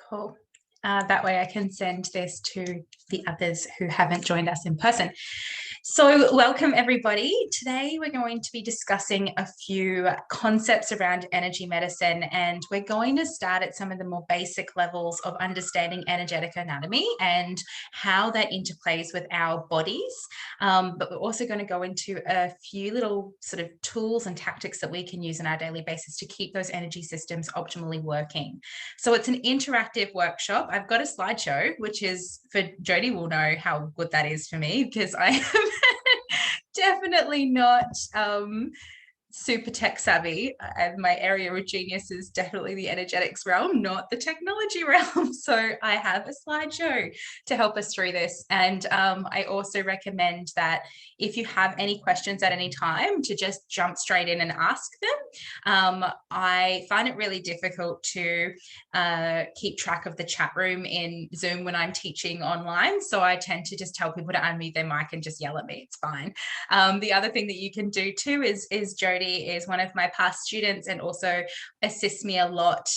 Cool. That way I can send this to the others who haven't joined us in person. So welcome everybody. Today we're going to be discussing a few concepts around energy medicine, and we're going to start at some of the more basic levels of understanding energetic anatomy and how that interplays with our bodies. But we're also going to go into a few little sort of tools and tactics that we can use on our daily basis to keep those energy systems optimally working. So it's an interactive workshop. I've got a slideshow, which is, for Jodie will know how good that is for me, because I am definitely not super tech savvy. My area of genius is definitely the energetics realm, not the technology realm. So I have a slideshow to help us through this. And I also recommend that if you have any questions at any time, to just jump straight in and ask them. I find it really difficult to keep track of the chat room in Zoom when I'm teaching online. So I tend to just tell people to unmute their mic and just yell at me. It's fine. The other thing that you can do too is Jodie is one of my past students and also assists me a lot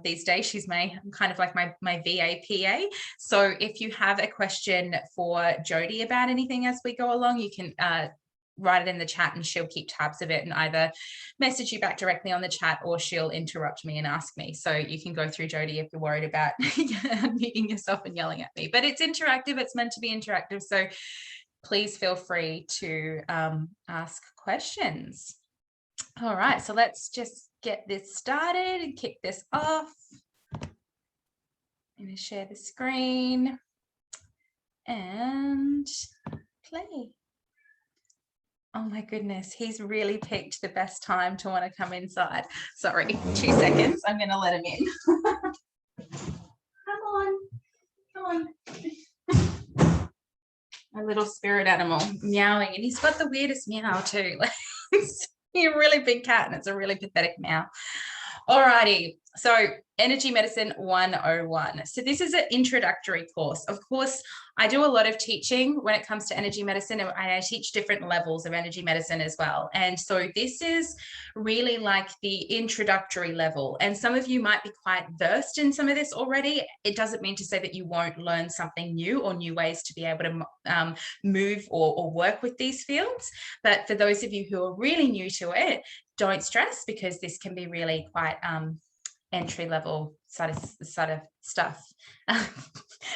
these days. She's kind of like my VA PA. So if you have a question for Jodie about anything as we go along, you can write it in the chat and she'll keep tabs of it and either message you back directly on the chat or she'll interrupt me and ask me. So you can go through Jodie if you're worried about muting yourself and yelling at me. But it's interactive. It's meant to be interactive. So please feel free to ask questions. All right, so let's just get this started and kick this off. I'm going to share the screen and play. Oh my goodness, he's really picked the best time to want to come inside. Sorry, 2 seconds. I'm going to let him in. Come on. My little spirit animal meowing, and he's got the weirdest meow too. He's a really big cat and it's a really pathetic meow. Alrighty, so Energy Medicine 101. So this is an introductory course. Of course, I do a lot of teaching when it comes to energy medicine, and I teach different levels of energy medicine as well. And so this is really like the introductory level. And some of you might be quite versed in some of this already. It doesn't mean to say that you won't learn something new or new ways to be able to move or work with these fields. But for those of you who are really new to it, don't stress, because this can be really quite entry level sort of stuff.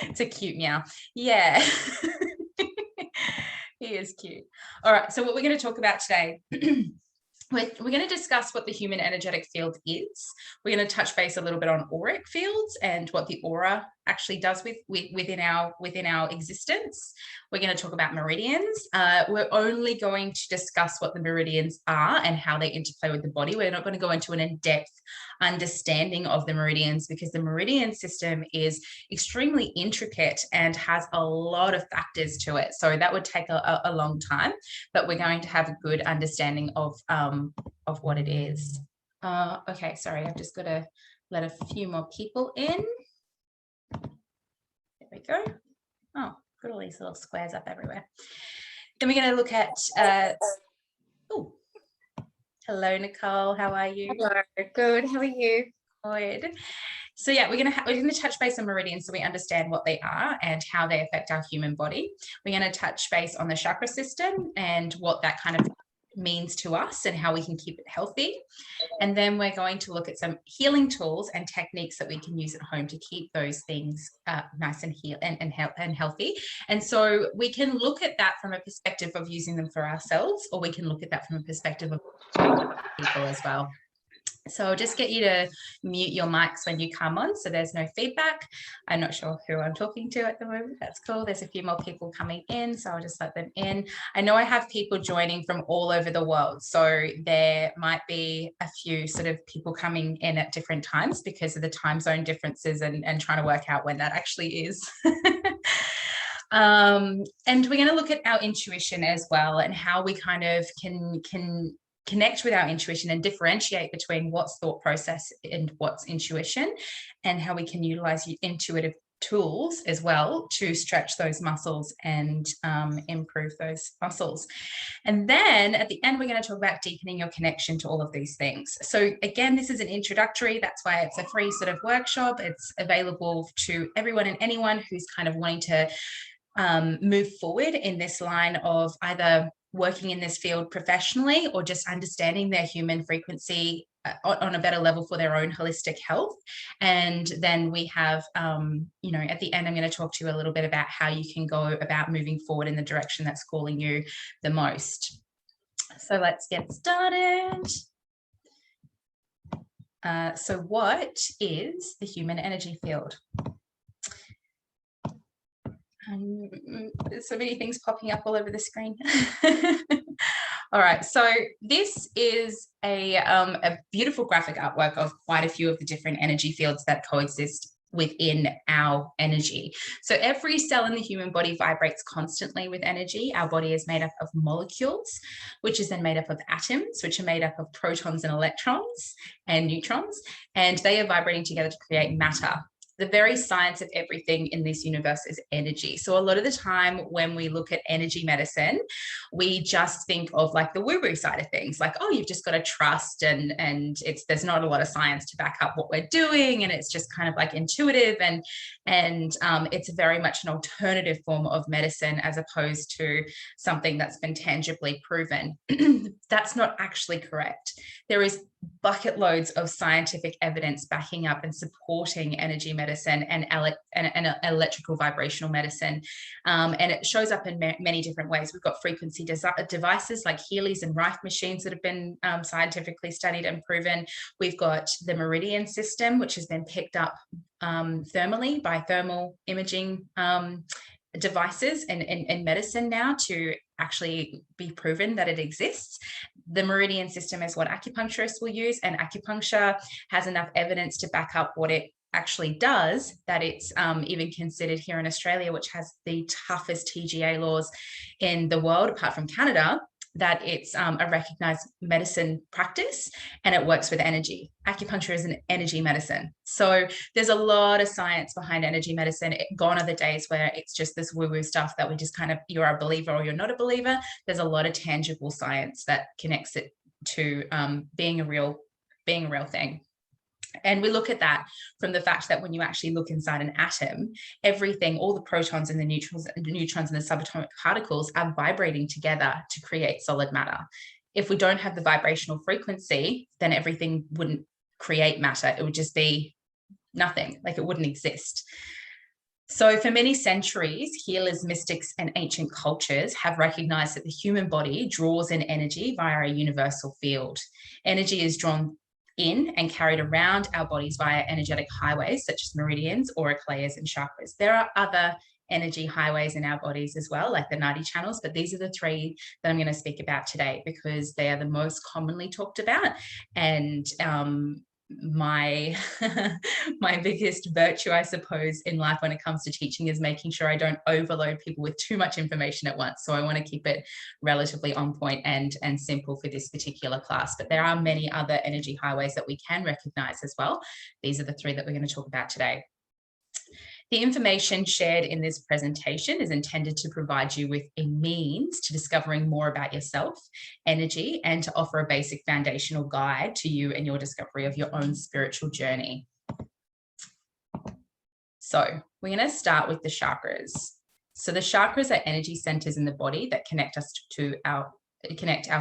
It's a cute meow. Yeah. He is cute. All right, so what we're going to talk about today, we're going to discuss what the human energetic field is. We're going to touch base a little bit on auric fields and what the aura actually does within our existence. We're going to talk about meridians. We're only going to discuss what the meridians are and how they interplay with the body. We're not going to go into an in-depth understanding of the meridians, because the meridian system is extremely intricate and has a lot of factors to it. So that would take a long time, but we're going to have a good understanding of what it is. Okay, sorry, I've just got to let a few more people in. There we go. Oh, got all these little squares up everywhere. Then we're going to look at oh, hello Nicole, how are you? Hello, good, how are you? Good. So yeah, we're going to touch base on meridians so we understand what they are and how they affect our human body. We're going to touch base on the chakra system and what that kind of means to us and how we can keep it healthy. And then we're going to look at some healing tools and techniques that we can use at home to keep those things nice and healthy. And so we can look at that from a perspective of using them for ourselves, or we can look at that from a perspective of people as well. So I'll just get you to mute your mics when you come on, so there's no feedback. I'm not sure who I'm talking to at the moment. That's cool. There's a few more people coming in, so I'll just let them in. I know I have people joining from all over the world, so there might be a few sort of people coming in at different times because of the time zone differences and trying to work out when that actually is. And we're going to look at our intuition as well, and how we kind of can connect with our intuition and differentiate between what's thought process and what's intuition, and how we can utilize intuitive tools as well to stretch those muscles and improve those muscles. And then at the end, we're going to talk about deepening your connection to all of these things. So again, this is an introductory. That's why it's a free sort of workshop. It's available to everyone and anyone who's kind of wanting to move forward in this line of either working in this field professionally or just understanding their human frequency on a better level for their own holistic health. And then we have, at the end, I'm going to talk to you a little bit about how you can go about moving forward in the direction that's calling you the most. So let's get started. So what is the human energy field? There's so many things popping up all over the screen. All right, so this is a beautiful graphic artwork of quite a few of the different energy fields that coexist within our energy. So every cell in the human body vibrates constantly with energy. Our body is made up of molecules, which is then made up of atoms, which are made up of protons and electrons and neutrons, and they are vibrating together to create matter. The very science of everything in this universe is energy. So a lot of the time when we look at energy medicine, we just think of like the woo-woo side of things, like, oh, you've just got to trust and there's not a lot of science to back up what we're doing, and it's just kind of like intuitive and it's very much an alternative form of medicine as opposed to something that's been tangibly proven. That's not actually correct. There is bucket loads of scientific evidence backing up and supporting energy medicine and electrical vibrational medicine. And it shows up in many different ways. We've got frequency devices like Healy's and Rife machines that have been scientifically studied and proven. We've got the Meridian system, which has been picked up thermally by thermal imaging devices in medicine now to actually be proven that it exists. The Meridian system is what acupuncturists will use, and acupuncture has enough evidence to back up what it actually does that it's even considered here in Australia, which has the toughest TGA laws in the world apart from Canada, that it's a recognized medicine practice and it works with energy. Acupuncture is an energy medicine. So there's a lot of science behind energy medicine. Gone are the days where it's just this woo-woo stuff that we just kind of, you're a believer or you're not a believer. There's a lot of tangible science that connects it to being a real thing. And we look at that from the fact that when you actually look inside an atom, everything, all the protons and the neutrons and the subatomic particles are vibrating together to create solid matter. If we don't have the vibrational frequency, then everything wouldn't create matter. It would just be nothing, like it wouldn't exist. So for many centuries, healers, mystics, and ancient cultures have recognized that the human body draws in energy via a universal field. Energy is drawn in and carried around our bodies via energetic highways such as meridians, auric layers, and chakras. There are other energy highways in our bodies as well, like the Nadi channels, but these are the three that I'm going to speak about today because they are the most commonly talked about. And my biggest virtue, I suppose, in life when it comes to teaching is making sure I don't overload people with too much information at once. So I want to keep it relatively on point and simple for this particular class. But there are many other energy highways that we can recognize as well. These are the three that we're going to talk about today. The information shared in this presentation is intended to provide you with a means to discovering more about yourself, energy, and to offer a basic foundational guide to you and your discovery of your own spiritual journey. So we're going to start with the chakras. So the chakras are energy centers in the body that connect us to our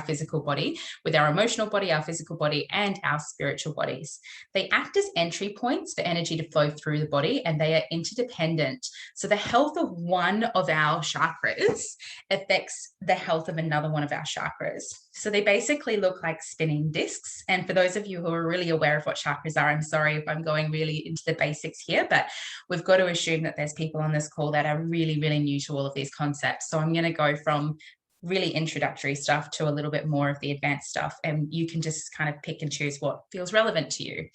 physical body with our emotional body, our physical body, and our spiritual bodies. They act as entry points for energy to flow through the body, and they are interdependent. So the health of one of our chakras affects the health of another one of our chakras. So they basically look like spinning discs. And for those of you who are really aware of what chakras are, I'm sorry if I'm going really into the basics here, but we've got to assume that there's people on this call that are really, really new to all of these concepts. So I'm going to go from really introductory stuff to a little bit more of the advanced stuff, and you can just kind of pick and choose what feels relevant to you.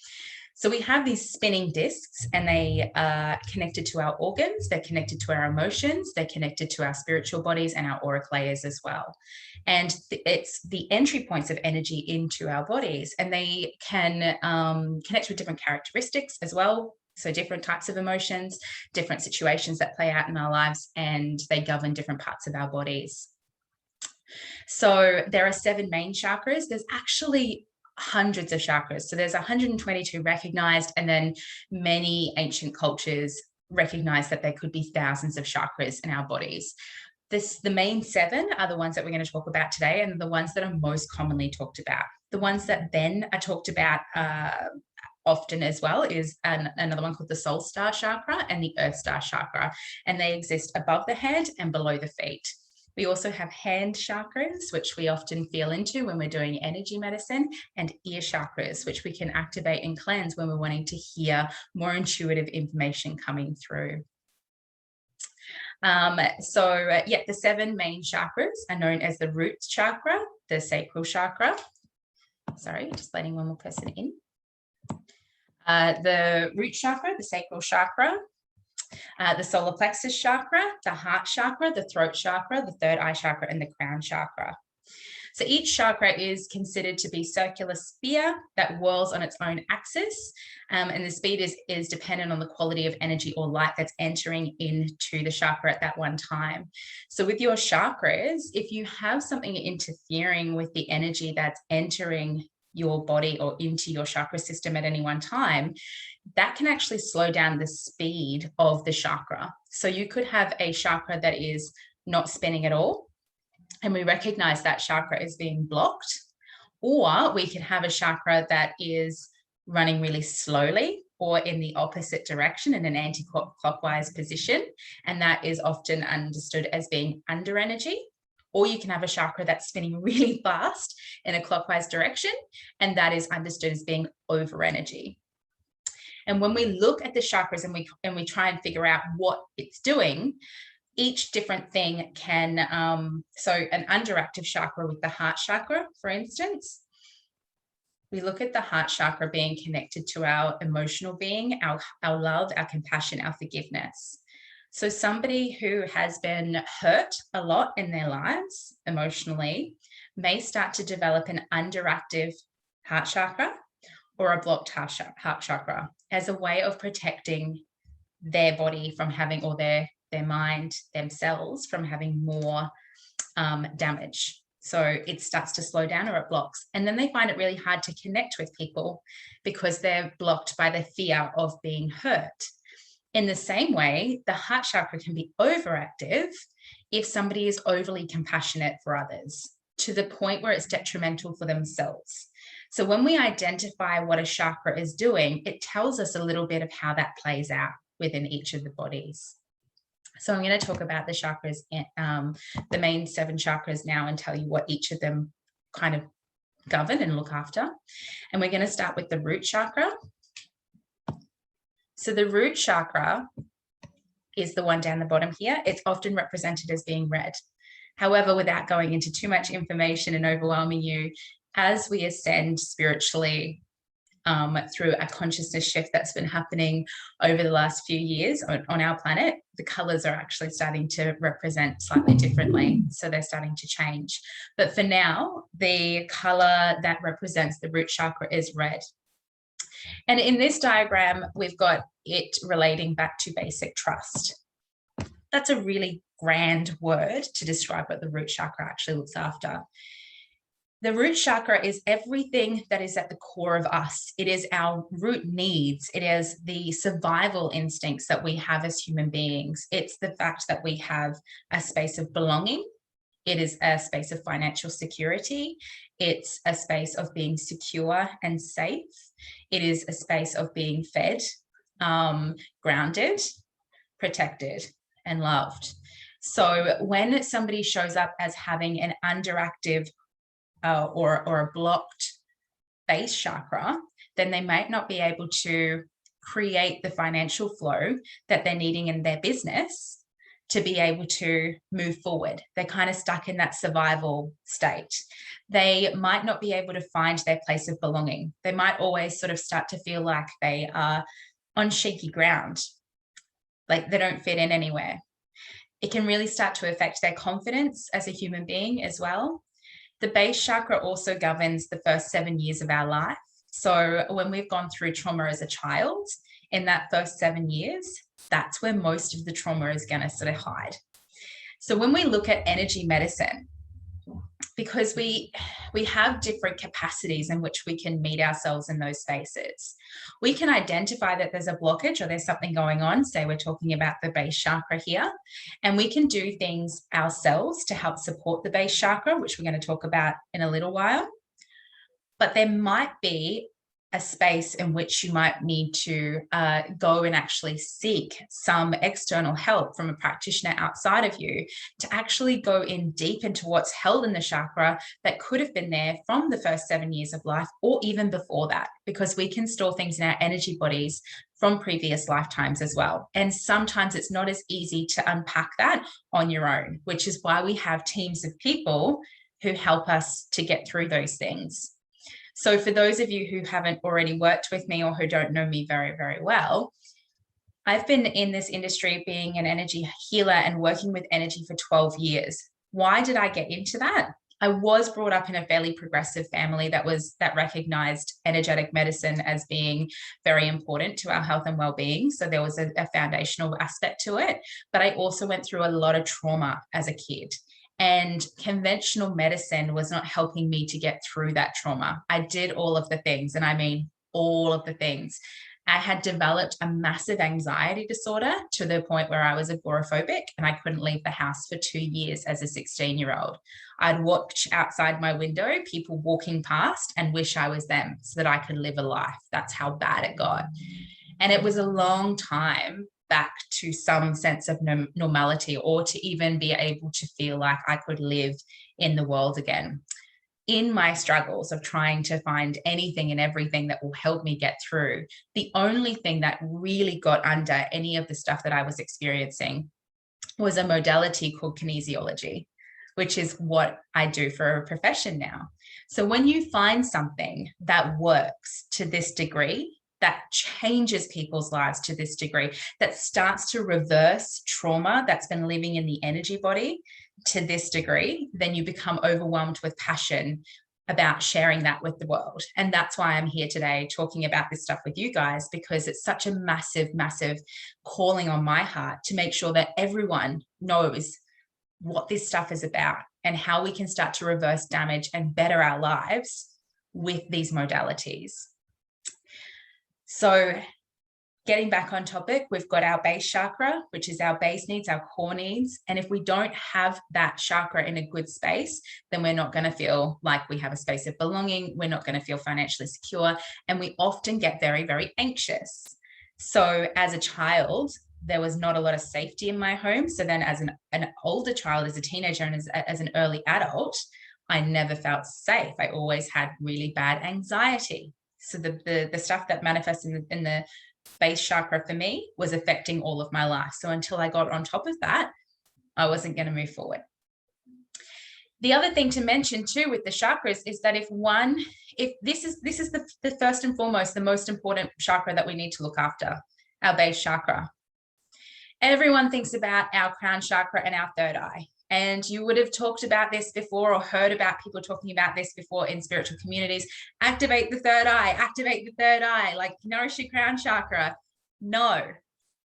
So we have these spinning discs, and they are connected to our organs, they're connected to our emotions, they're connected to our spiritual bodies and our auric layers as well. And it's the entry points of energy into our bodies, and they can connect with different characteristics as well. So different types of emotions, different situations that play out in our lives, and they govern different parts of our bodies. So there are 7 main chakras. There's actually hundreds of chakras. So there's 122 recognized, and then many ancient cultures recognize that there could be thousands of chakras in our bodies. The main 7 are the ones that we're going to talk about today, and the ones that are most commonly talked about. The ones that then are talked about often as well is another one called the Soul Star Chakra and the Earth Star Chakra, and they exist above the head and below the feet. We also have hand chakras, which we often feel into when we're doing energy medicine, and ear chakras, which we can activate and cleanse when we're wanting to hear more intuitive information coming through. The 7 main chakras are known as the root chakra, the sacral chakra. Sorry, just letting one more person in. The root chakra, the sacral chakra, the solar plexus chakra, the heart chakra, the throat chakra, the third eye chakra, and the crown chakra. So each chakra is considered to be a circular sphere that whirls on its own axis, and the speed is dependent on the quality of energy or light that's entering into the chakra at that one time. So with your chakras, if you have something interfering with the energy that's entering your body or into your chakra system at any one time, that can actually slow down the speed of the chakra. So you could have a chakra that is not spinning at all, and we recognize that chakra is being blocked, or we can have a chakra that is running really slowly or in the opposite direction in an anti-clockwise position, and that is often understood as being under energy. Or you can have a chakra that's spinning really fast in a clockwise direction, and that is understood as being over energy. And when we look at the chakras and we try and figure out what it's doing, each different thing can, so an underactive chakra with the heart chakra, for instance, we look at the heart chakra being connected to our emotional being, our love, our compassion, our forgiveness. So somebody who has been hurt a lot in their lives emotionally may start to develop an underactive heart chakra or a blocked heart chakra as a way of protecting their body from having, or their mind, themselves, from having more damage. So it starts to slow down or it blocks. And then they find it really hard to connect with people because they're blocked by the fear of being hurt. In the same way, the heart chakra can be overactive if somebody is overly compassionate for others to the point where it's detrimental for themselves. So when we identify what a chakra is doing, it tells us a little bit of how that plays out within each of the bodies. So I'm going to talk about the chakras, the main 7 chakras now, and tell you what each of them kind of govern and look after. And we're going to start with the root chakra. So the root chakra is the one down the bottom here. It's often represented as being red. However, without going into too much information and overwhelming you, as we ascend spiritually through a consciousness shift that's been happening over the last few years on our planet, the colors are actually starting to represent slightly differently. So they're starting to change. But for now, the color that represents the root chakra is red. And in this diagram, we've got it relating back to basic trust. That's a really grand word to describe what the root chakra actually looks after. The root chakra is everything that is at the core of us. It is our root needs. It is the survival instincts that we have as human beings. It's the fact that we have a space of belonging. It is a space of financial security. It's a space of being secure and safe. It is a space of being fed, grounded, protected, and loved. So when somebody shows up as having an underactive or a blocked base chakra, then they might not be able to create the financial flow that they're needing in their business to be able to move forward. They're kind of stuck in that survival state. They might not be able to find their place of belonging. They might always sort of start to feel like they are on shaky ground, like they don't fit in anywhere. It can really start to affect their confidence as a human being as well. The base chakra also governs the first 7 years of our life. So when we've gone through trauma as a child, in that first 7 years, that's where most of the trauma is going to sort of hide. So when we look at energy medicine, because we have different capacities in which we can meet ourselves in those spaces, we can identify that there's a blockage or there's something going on. Say we're talking about the base chakra here, and we can do things ourselves to help support the base chakra, which we're going to talk about in a little while. But there might be a space in which you might need to go and actually seek some external help from a practitioner outside of you to actually go in deep into what's held in the chakra that could have been there from the first 7 years of life or even before that, because we can store things in our energy bodies from previous lifetimes as well. And sometimes it's not as easy to unpack that on your own, which is why we have teams of people who help us to get through those things. So for those of you who haven't already worked with me or who don't know me very, very well, I've been in this industry being an energy healer and working with energy for 12 years. Why did I get into that? I was brought up in a fairly progressive family that recognized energetic medicine as being very important to our health and well-being. So there was a foundational aspect to it. But I also went through a lot of trauma as a kid. And conventional medicine was not helping me to get through that trauma. I did all of the things, and I mean all of the things. I had developed a massive anxiety disorder to the point where I was agoraphobic and I couldn't leave the house for 2 years as a 16-year-old. I'd watch outside my window, people walking past, and wish I was them so that I could live a life. That's how bad it got. And it was a long time back to some sense of normality, or to even be able to feel like I could live in the world again. In my struggles of trying to find anything and everything that will help me get through, the only thing that really got under any of the stuff that I was experiencing was a modality called kinesiology, which is what I do for a profession now. So when you find something that works to this degree, that changes people's lives to this degree, that starts to reverse trauma that's been living in the energy body to this degree, then you become overwhelmed with passion about sharing that with the world. And that's why I'm here today talking about this stuff with you guys, because it's such a massive, massive calling on my heart to make sure that everyone knows what this stuff is about and how we can start to reverse damage and better our lives with these modalities. So getting back on topic, we've got our base chakra, which is our base needs, our core needs. And if we don't have that chakra in a good space, then we're not going to feel like we have a space of belonging. We're not going to feel financially secure. And we often get very, very anxious. So as a child, there was not a lot of safety in my home. So then as an older child, as a teenager, and as an early adult, I never felt safe. I always had really bad anxiety. So the stuff that manifests in the base chakra for me was affecting all of my life. So until I got on top of that, I wasn't going to move forward. The other thing to mention too with the chakras is that if this is the first and foremost, the most important chakra that we need to look after, our base chakra. Everyone thinks about our crown chakra and our third eye. And you would have talked about this before or heard about people talking about this before in spiritual communities. Activate the third eye, like nourish your crown chakra. No,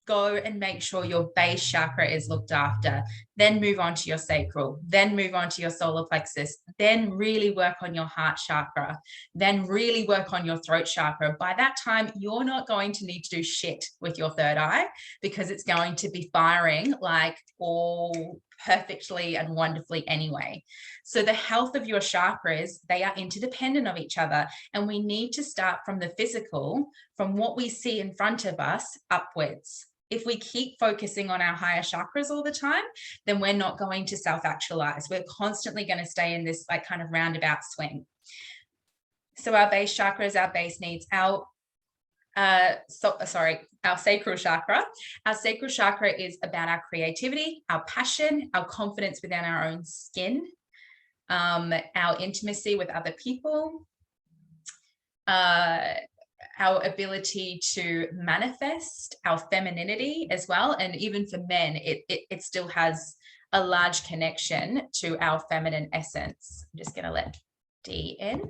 go and make sure your base chakra is looked after. Then move on to your sacral, then move on to your solar plexus, then really work on your heart chakra, then really work on your throat chakra. By that time, you're not going to need to do shit with your third eye because it's going to be firing like all perfectly and wonderfully anyway. So the health of your chakras, they are interdependent of each other. And we need to start from the physical, from what we see in front of us upwards. If we keep focusing on our higher chakras all the time, then we're not going to self-actualize. We're constantly going to stay in this like kind of roundabout swing. So our base chakra is our base needs. Our sacral chakra. Our sacral chakra is about our creativity, our passion, our confidence within our own skin, our intimacy with other people, our ability to manifest, our femininity as well. And even for men, it still has a large connection to our feminine essence. I'm just going to let D in.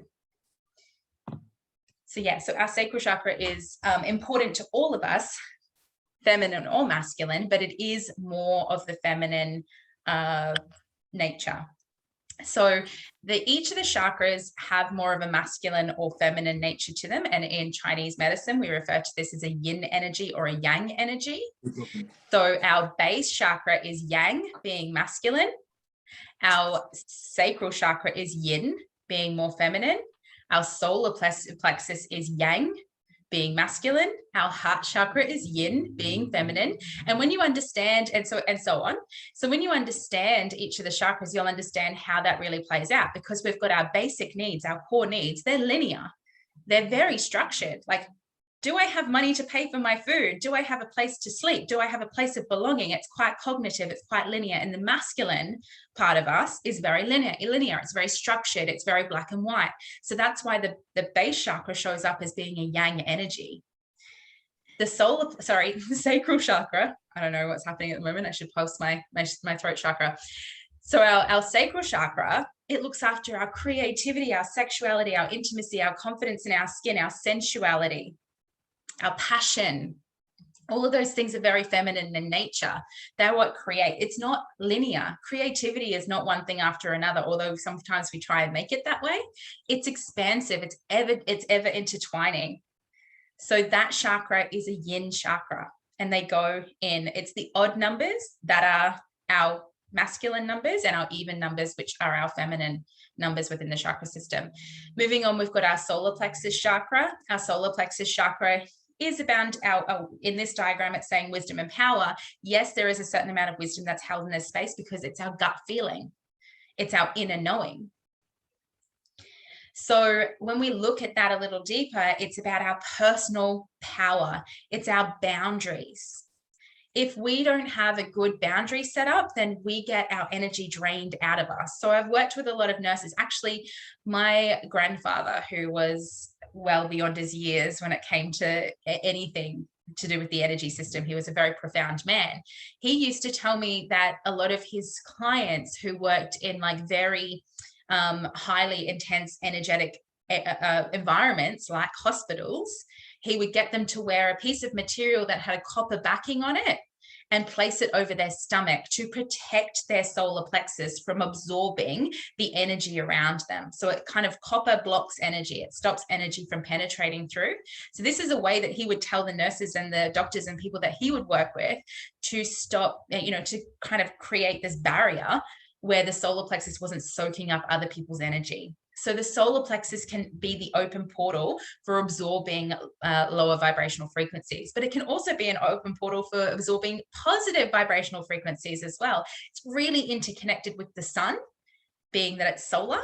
So yeah, so our sacral chakra is important to all of us, feminine or masculine, but it is more of the feminine nature. So each of the chakras have more of a masculine or feminine nature to them. And in Chinese medicine, we refer to this as a yin energy or a yang energy. So our base chakra is yang, being masculine. Our sacral chakra is yin, being more feminine. Our solar plexus is yang, being masculine. Our heart chakra is yin, being feminine. And when you understand, and so on. So when you understand each of the chakras, you'll understand how that really plays out, because we've got our basic needs, our core needs, they're linear. They're very structured. Like, do I have money to pay for my food? Do I have a place to sleep? Do I have a place of belonging? It's quite cognitive. It's quite linear. And the masculine part of us is very linear. It's very structured. It's very black and white. So that's why the base chakra shows up as being a yang energy. The sacral chakra, I don't know what's happening at the moment. I should post my throat chakra. So our sacral chakra, it looks after our creativity, our sexuality, our intimacy, our confidence in our skin, our sensuality, our passion. All of those things are very feminine in nature. They're what create. It's not linear. Creativity is not one thing after another, although sometimes we try and make it that way. It's expansive. It's ever intertwining. So that chakra is a yin chakra, and they go in. It's the odd numbers that are our masculine numbers, and our even numbers, which are our feminine numbers within the chakra system. Moving on, we've got our solar plexus chakra. Our solar plexus chakra is about in this diagram, it's saying wisdom and power. Yes, there is a certain amount of wisdom that's held in this space because it's our gut feeling. It's our inner knowing. So when we look at that a little deeper, it's about our personal power. It's our boundaries. If we don't have a good boundary set up, then we get our energy drained out of us. So I've worked with a lot of nurses. Actually, my grandfather, who was well beyond his years when it came to anything to do with the energy system, he was a very profound man. He used to tell me that a lot of his clients who worked in like very highly intense energetic environments like hospitals, he would get them to wear a piece of material that had a copper backing on it and place it over their stomach to protect their solar plexus from absorbing the energy around them. So it kind of copper blocks energy. It stops energy from penetrating through. So this is a way that he would tell the nurses and the doctors and people that he would work with to stop, to kind of create this barrier where the solar plexus wasn't soaking up other people's energy. So the solar plexus can be the open portal for absorbing lower vibrational frequencies, but it can also be an open portal for absorbing positive vibrational frequencies as well. It's really interconnected with the sun, being that it's solar.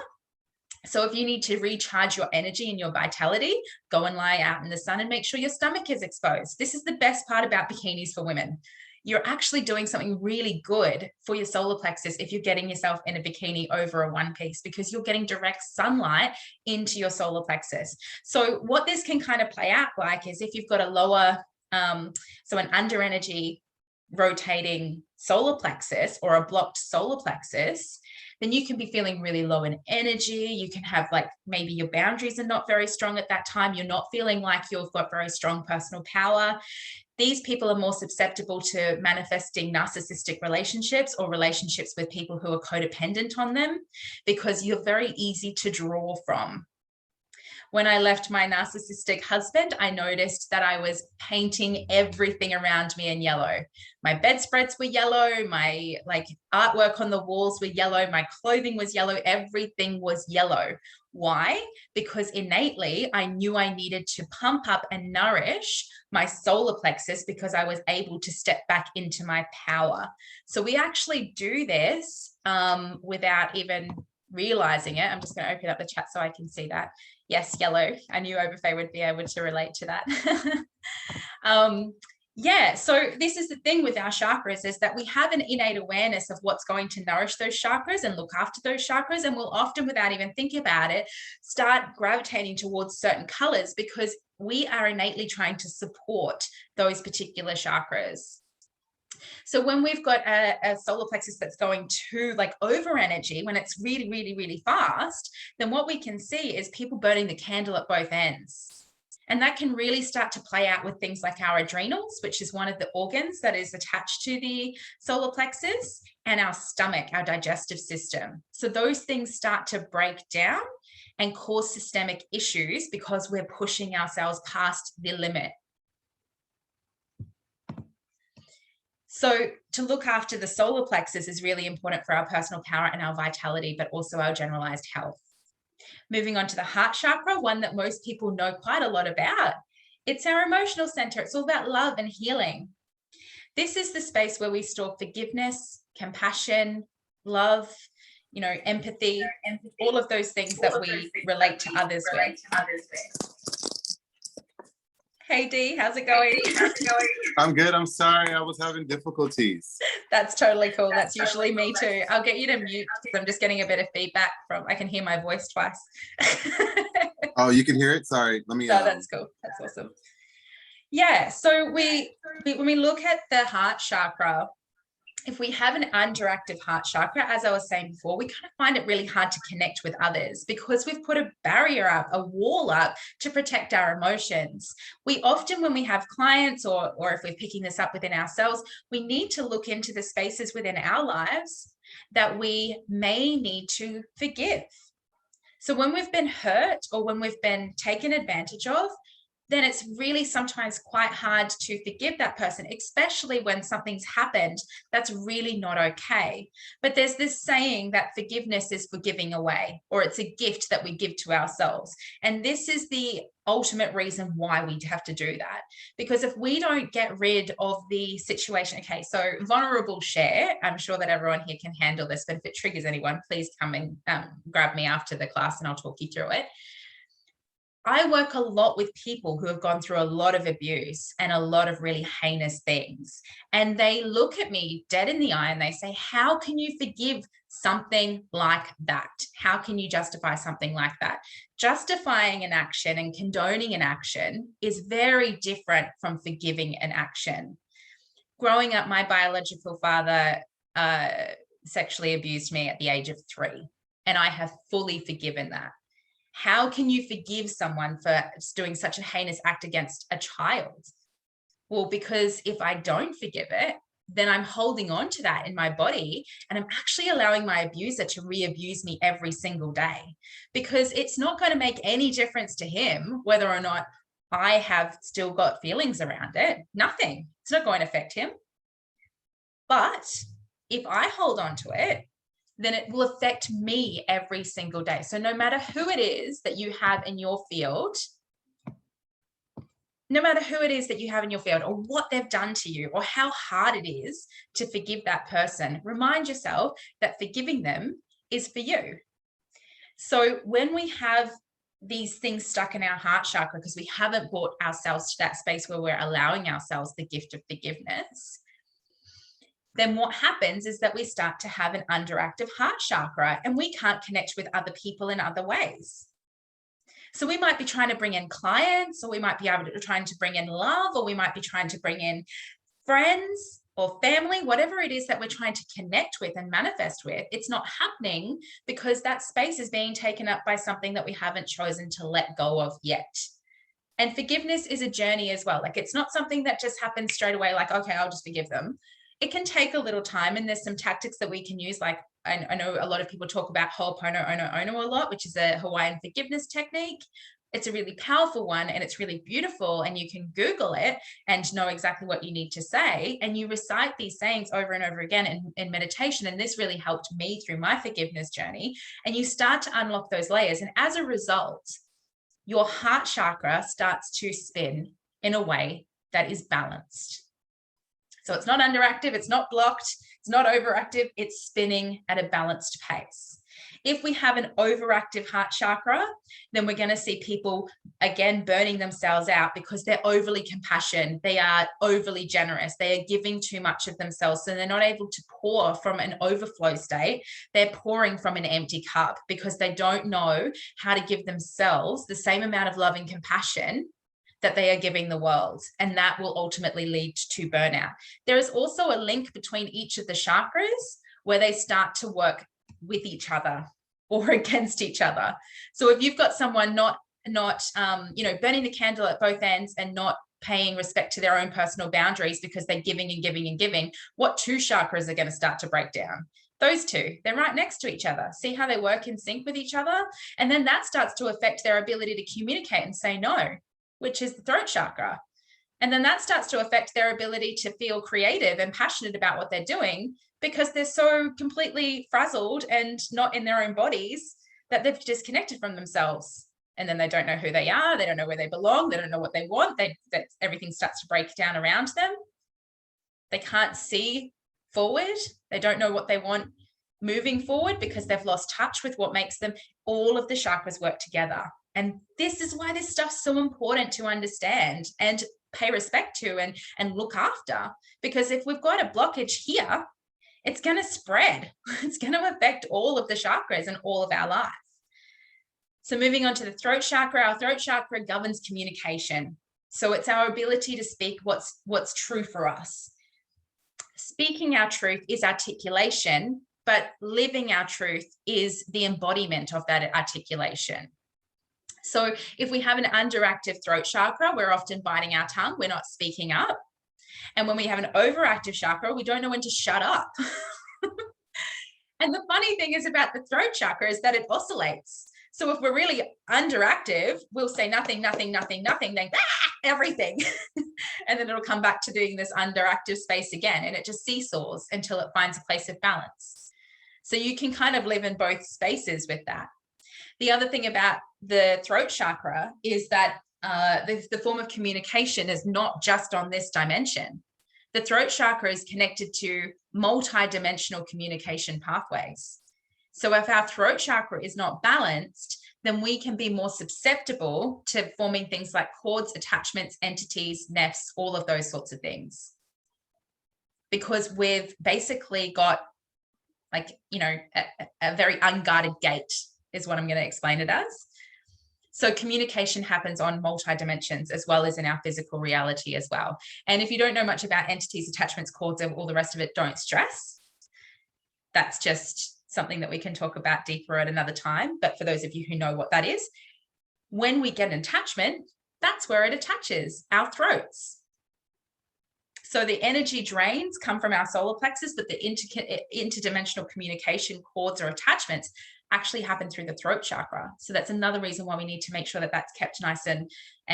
So if you need to recharge your energy and your vitality, go and lie out in the sun and make sure your stomach is exposed. This is the best part about bikinis for women. You're actually doing something really good for your solar plexus if you're getting yourself in a bikini over a one piece, because you're getting direct sunlight into your solar plexus. So what this can kind of play out like is if you've got a lower, so an under energy rotating solar plexus or a blocked solar plexus, then you can be feeling really low in energy. You can have like maybe your boundaries are not very strong at that time. You're not feeling like you've got very strong personal power. These people are more susceptible to manifesting narcissistic relationships or relationships with people who are codependent on them, because you're very easy to draw from. When I left my narcissistic husband, I noticed that I was painting everything around me in yellow. My bedspreads were yellow, my artwork on the walls were yellow, my clothing was yellow, everything was yellow. Why? Because innately I knew I needed to pump up and nourish my solar plexus because I was able to step back into my power. So we actually do this without even realizing it. I'm just going to open up the chat so I can see that. Yes, yellow. I knew Oberfaye would be able to relate to that. Yeah, so this is the thing with our chakras, is that we have an innate awareness of what's going to nourish those chakras and look after those chakras, and we'll often, without even thinking about it, start gravitating towards certain colors because we are innately trying to support those particular chakras. So when we've got a solar plexus that's going to over energy, when it's really, really, really fast, then what we can see is people burning the candle at both ends. And that can really start to play out with things like our adrenals, which is one of the organs that is attached to the solar plexus, and our stomach, our digestive system. So those things start to break down and cause systemic issues because we're pushing ourselves past the limit. So to look after the solar plexus is really important for our personal power and our vitality, but also our generalized health. Moving on to the heart chakra, one that most people know quite a lot about. It's our emotional center. It's all about love and healing. This is the space where we store forgiveness, compassion, love, empathy, all of those things that we relate to others with. Hey Dee, how's it going? I'm good. I'm sorry. I was having difficulties. That's totally cool. That's usually me too. I'll get you to mute because I'm just getting a bit of feedback I can hear my voice twice. Oh, you can hear it? Sorry. Let me. No, that's cool. That's awesome. Yeah. So when we look at the heart chakra, if we have an underactive heart chakra, as I was saying before, we kind of find it really hard to connect with others because we've put a barrier up, a wall up to protect our emotions. We often, when we have clients or if we're picking this up within ourselves, we need to look into the spaces within our lives that we may need to forgive. So when we've been hurt or when we've been taken advantage of, then it's really sometimes quite hard to forgive that person, especially when something's happened that's really not okay. But there's this saying that forgiveness is for giving away, or it's a gift that we give to ourselves. And this is the ultimate reason why we have to do that. Because if we don't get rid of the situation, okay, so vulnerable share, I'm sure that everyone here can handle this, but if it triggers anyone, please come and grab me after the class and I'll talk you through it. I work a lot with people who have gone through a lot of abuse and a lot of really heinous things. And they look at me dead in the eye and they say, how can you forgive something like that? How can you justify something like that? Justifying an action and condoning an action is very different from forgiving an action. Growing up, my biological father sexually abused me at the age of 3, and I have fully forgiven that. How can you forgive someone for doing such a heinous act against a child? Well, because if I don't forgive it, then I'm holding on to that in my body and I'm actually allowing my abuser to re-abuse me every single day, because it's not going to make any difference to him whether or not I have still got feelings around it. Nothing. It's not going to affect him. But if I hold on to it, then it will affect me every single day. So no matter who it is that you have in your field, or what they've done to you or how hard it is to forgive that person, remind yourself that forgiving them is for you. So when we have these things stuck in our heart chakra because we haven't brought ourselves to that space where we're allowing ourselves the gift of forgiveness, then what happens is that we start to have an underactive heart chakra and we can't connect with other people in other ways. So we might be trying to bring in clients, or we might be trying to bring in love, or we might be trying to bring in friends or family, whatever it is that we're trying to connect with and manifest with. It's not happening because that space is being taken up by something that we haven't chosen to let go of yet. And forgiveness is a journey as well. Like, it's not something that just happens straight away, like, okay, I'll just forgive them. It can take a little time, and there's some tactics that we can use. Like, I know a lot of people talk about Ho'oponopono a lot, which is a Hawaiian forgiveness technique. It's a really powerful one and it's really beautiful, and you can Google it and know exactly what you need to say. And you recite these sayings over and over again in meditation. And this really helped me through my forgiveness journey. And you start to unlock those layers. And as a result, your heart chakra starts to spin in a way that is balanced. So it's not underactive, it's not blocked, it's not overactive, it's spinning at a balanced pace. If we have an overactive heart chakra, then we're going to see people, again, burning themselves out because they're overly compassionate, they are overly generous, they are giving too much of themselves, so they're not able to pour from an overflow state. They're pouring from an empty cup because they don't know how to give themselves the same amount of love and compassion that they are giving the world, and that will ultimately lead to burnout. There is also a link between each of the chakras where they start to work with each other or against each other. So if you've got someone not burning the candle at both ends and not paying respect to their own personal boundaries because they're giving and giving and giving, what two chakras are going to start to break down? Those two, they're right next to each other. See how they work in sync with each other? And then that starts to affect their ability to communicate and say no, which is the throat chakra. And then that starts to affect their ability to feel creative and passionate about what they're doing because they're so completely frazzled and not in their own bodies that they've disconnected from themselves. And then they don't know who they are. They don't know where they belong. They don't know what they want. Everything starts to break down around them. They can't see forward. They don't know what they want moving forward because they've lost touch with what makes them. All of the chakras work together. And this is why this stuff's so important to understand and pay respect to and look after. Because if we've got a blockage here, it's going to spread. It's going to affect all of the chakras and all of our life. So moving on to the throat chakra, our throat chakra governs communication. So it's our ability to speak what's true for us. Speaking our truth is articulation, but living our truth is the embodiment of that articulation. So if we have an underactive throat chakra, we're often biting our tongue, we're not speaking up. And when we have an overactive chakra, we don't know when to shut up. And the funny thing is about the throat chakra is that it oscillates. So if we're really underactive, we'll say nothing, nothing, nothing, nothing, then everything. And then it'll come back to doing this underactive space again. And it just seesaws until it finds a place of balance. So you can kind of live in both spaces with that. The other thing about the throat chakra is that the form of communication is not just on this dimension. The throat chakra is connected to multi-dimensional communication pathways. So if our throat chakra is not balanced, then we can be more susceptible to forming things like cords, attachments, entities, nefts, all of those sorts of things. Because we've basically got a very unguarded gate is what I'm going to explain it as. So communication happens on multi-dimensions as well as in our physical reality as well. And if you don't know much about entities, attachments, cords, and all the rest of it, don't stress. That's just something that we can talk about deeper at another time. But for those of you who know what that is, when we get an attachment, that's where it attaches, our throats. So the energy drains come from our solar plexus, but the interdimensional communication cords or attachments actually happen through the throat chakra. So that's another reason why we need to make sure that that's kept nice and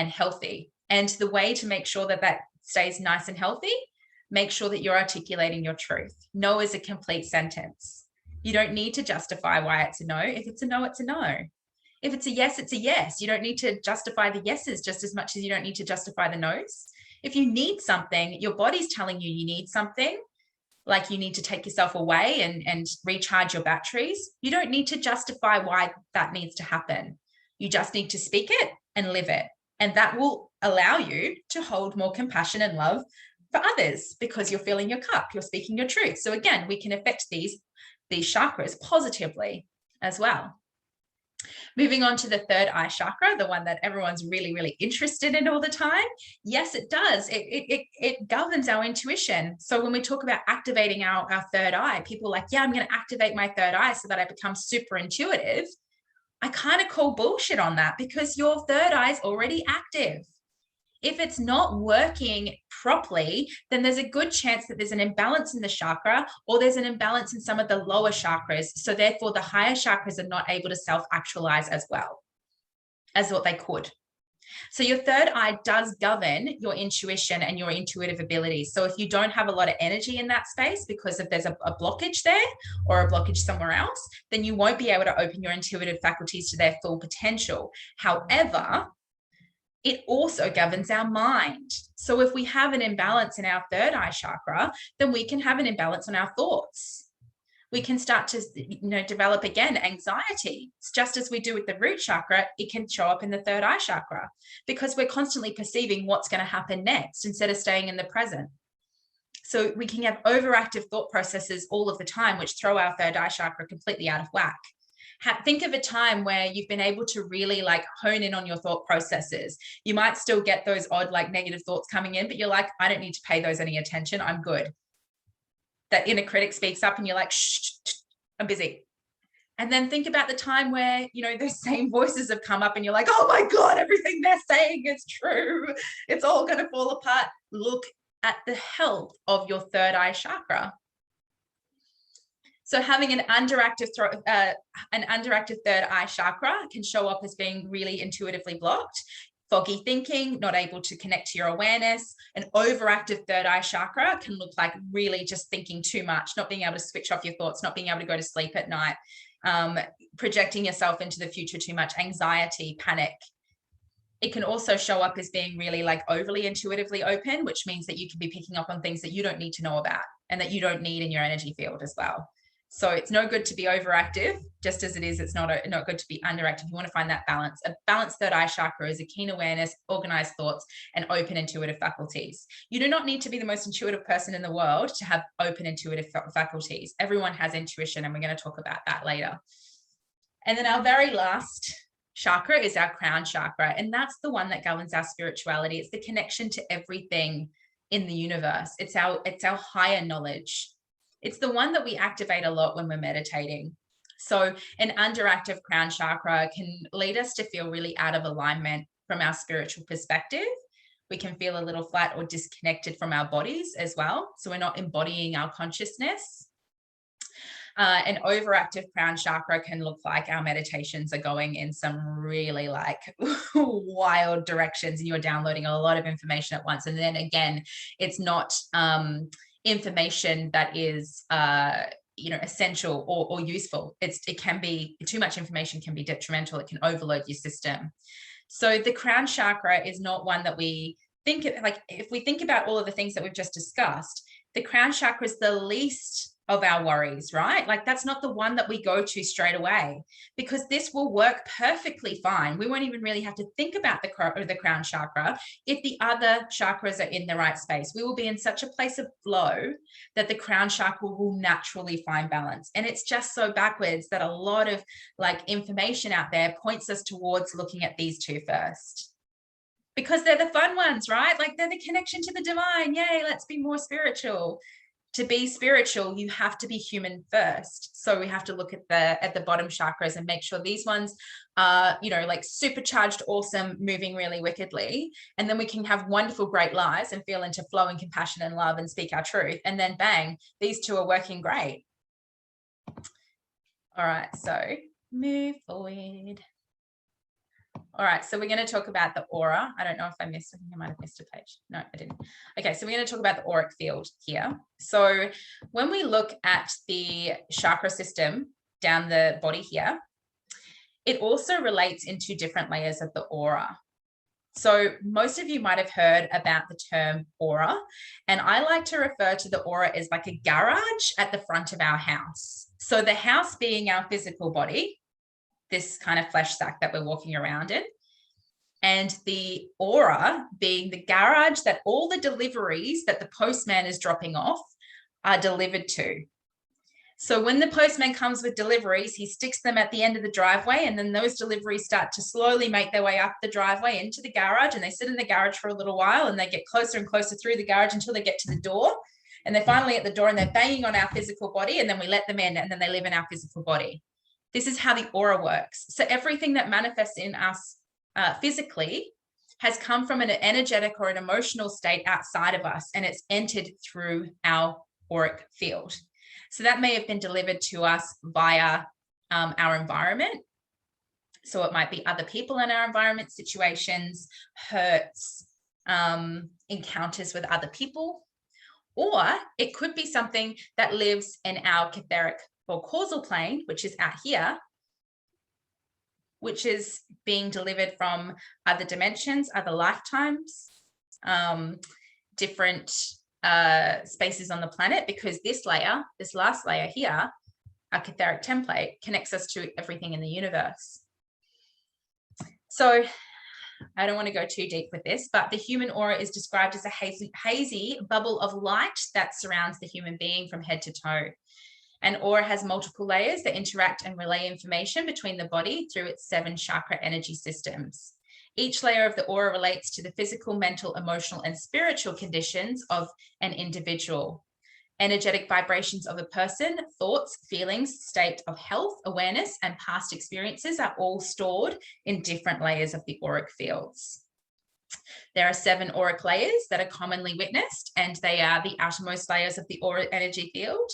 healthy. And the way to make sure that that stays nice and healthy, make sure that you're articulating your truth. No is a complete sentence. You don't need to justify why it's a no. If it's a no, it's a no. If it's a yes, it's a yes. You don't need to justify the yeses just as much as you don't need to justify the no's. If you need something, your body's telling you need something, like you need to take yourself away and recharge your batteries. You don't need to justify why that needs to happen. You just need to speak it and live it. And that will allow you to hold more compassion and love for others because you're filling your cup, you're speaking your truth. So again, we can affect these chakras positively as well. Moving on to the third eye chakra, the one that everyone's really, really interested in all the time. Yes, it does. It governs our intuition. So when we talk about activating our third eye, people are like, yeah, I'm going to activate my third eye so that I become super intuitive. I kind of call bullshit on that because your third eye is already active. If it's not working properly, then there's a good chance that there's an imbalance in the chakra or there's an imbalance in some of the lower chakras. So therefore, the higher chakras are not able to self-actualize as well as what they could. So your third eye does govern your intuition and your intuitive abilities. So if you don't have a lot of energy in that space because if there's a blockage there or a blockage somewhere else, then you won't be able to open your intuitive faculties to their full potential. However, it also governs our mind. So if we have an imbalance in our third eye chakra, then we can have an imbalance on our thoughts. We can start to, develop again anxiety. It's just as we do with the root chakra, it can show up in the third eye chakra because we're constantly perceiving what's going to happen next instead of staying in the present. So we can have overactive thought processes all of the time, which throw our third eye chakra completely out of whack. Think of a time where you've been able to really hone in on your thought processes. You might still get those odd negative thoughts coming in, but you're like, I don't need to pay those any attention. I'm good. That inner critic speaks up and you're like, shh, I'm busy. And then think about the time where, those same voices have come up and you're like, oh my God, everything they're saying is true. It's all going to fall apart. Look at the health of your third eye chakra. So having an underactive third eye chakra can show up as being really intuitively blocked, foggy thinking, not able to connect to your awareness. An overactive third eye chakra can look like really just thinking too much, not being able to switch off your thoughts, not being able to go to sleep at night, projecting yourself into the future too much, anxiety, panic. It can also show up as being really like overly intuitively open, which means that you can be picking up on things that you don't need to know about and that you don't need in your energy field as well. So it's no good to be overactive, just as it is, it's not good to be underactive. You want to find that balance. A balanced third eye chakra is a keen awareness, organized thoughts, and open intuitive faculties. You do not need to be the most intuitive person in the world to have open intuitive faculties. Everyone has intuition, and we're going to talk about that later. And then our very last chakra is our crown chakra, and that's the one that governs our spirituality. It's the connection to everything in the universe. It's our higher knowledge. It's the one that we activate a lot when we're meditating. So an underactive crown chakra can lead us to feel really out of alignment from our spiritual perspective. We can feel a little flat or disconnected from our bodies as well. So we're not embodying our consciousness. An overactive crown chakra can look like our meditations are going in some really like wild directions and you're downloading a lot of information at once. And then again, it's not information that is essential or useful. It can be too much information, can be detrimental. It can overload your system. So the crown chakra is not one that we think like. If we think about all of the things that we've just discussed, the crown chakra is the least of our worries, right? Like that's not the one that we go to straight away, because this will work perfectly fine. We won't even really have to think about the crown chakra if the other chakras are in the right space. We will be in such a place of flow that the crown chakra will naturally find balance. And it's just so backwards that a lot of like information out there points us towards looking at these two first, because they're the fun ones, right? Like they're the connection to the divine. Yay, let's be more spiritual. To be spiritual, you have to be human first. So we have to look at the bottom chakras and make sure these ones are, like supercharged, awesome, moving really wickedly. And then we can have wonderful, great lives and feel into flow and compassion and love and speak our truth. And then bang, these two are working great. All right, so move forward. All right, so we're going to talk about the aura. I don't know if I think I might have missed a page. No, I didn't. Okay, so we're going to talk about the auric field here. So when we look at the chakra system down the body here, it also relates into different layers of the aura. So most of you might have heard about the term aura, and I like to refer to the aura as like a garage at the front of our house. So the house being our physical body, this kind of flesh sack that we're walking around in, and the aura being the garage that all the deliveries that the postman is dropping off are delivered to. So when the postman comes with deliveries, he sticks them at the end of the driveway, and then those deliveries start to slowly make their way up the driveway into the garage, and they sit in the garage for a little while, and they get closer and closer through the garage until they get to the door, and they're finally at the door, and they're banging on our physical body, and then we let them in, and then they live in our physical body. This is how the aura works. So everything that manifests in us physically has come from an energetic or an emotional state outside of us, and it's entered through our auric field. So that may have been delivered to us via our environment. So it might be other people in our environment, situations, hurts, encounters with other people, or it could be something that lives in our etheric or causal plane, which is out here, which is being delivered from other dimensions, other lifetimes, different spaces on the planet, because this layer, this last layer here, our etheric template, connects us to everything in the universe. So I don't want to go too deep with this, but the human aura is described as a hazy bubble of light that surrounds the human being from head to toe. An aura has multiple layers that interact and relay information between the body through its 7 chakra energy systems. Each layer of the aura relates to the physical, mental, emotional, and spiritual conditions of an individual. Energetic vibrations of a person, thoughts, feelings, state of health, awareness, and past experiences are all stored in different layers of the auric fields. There are 7 auric layers that are commonly witnessed, and they are the outermost layers of the auric energy field.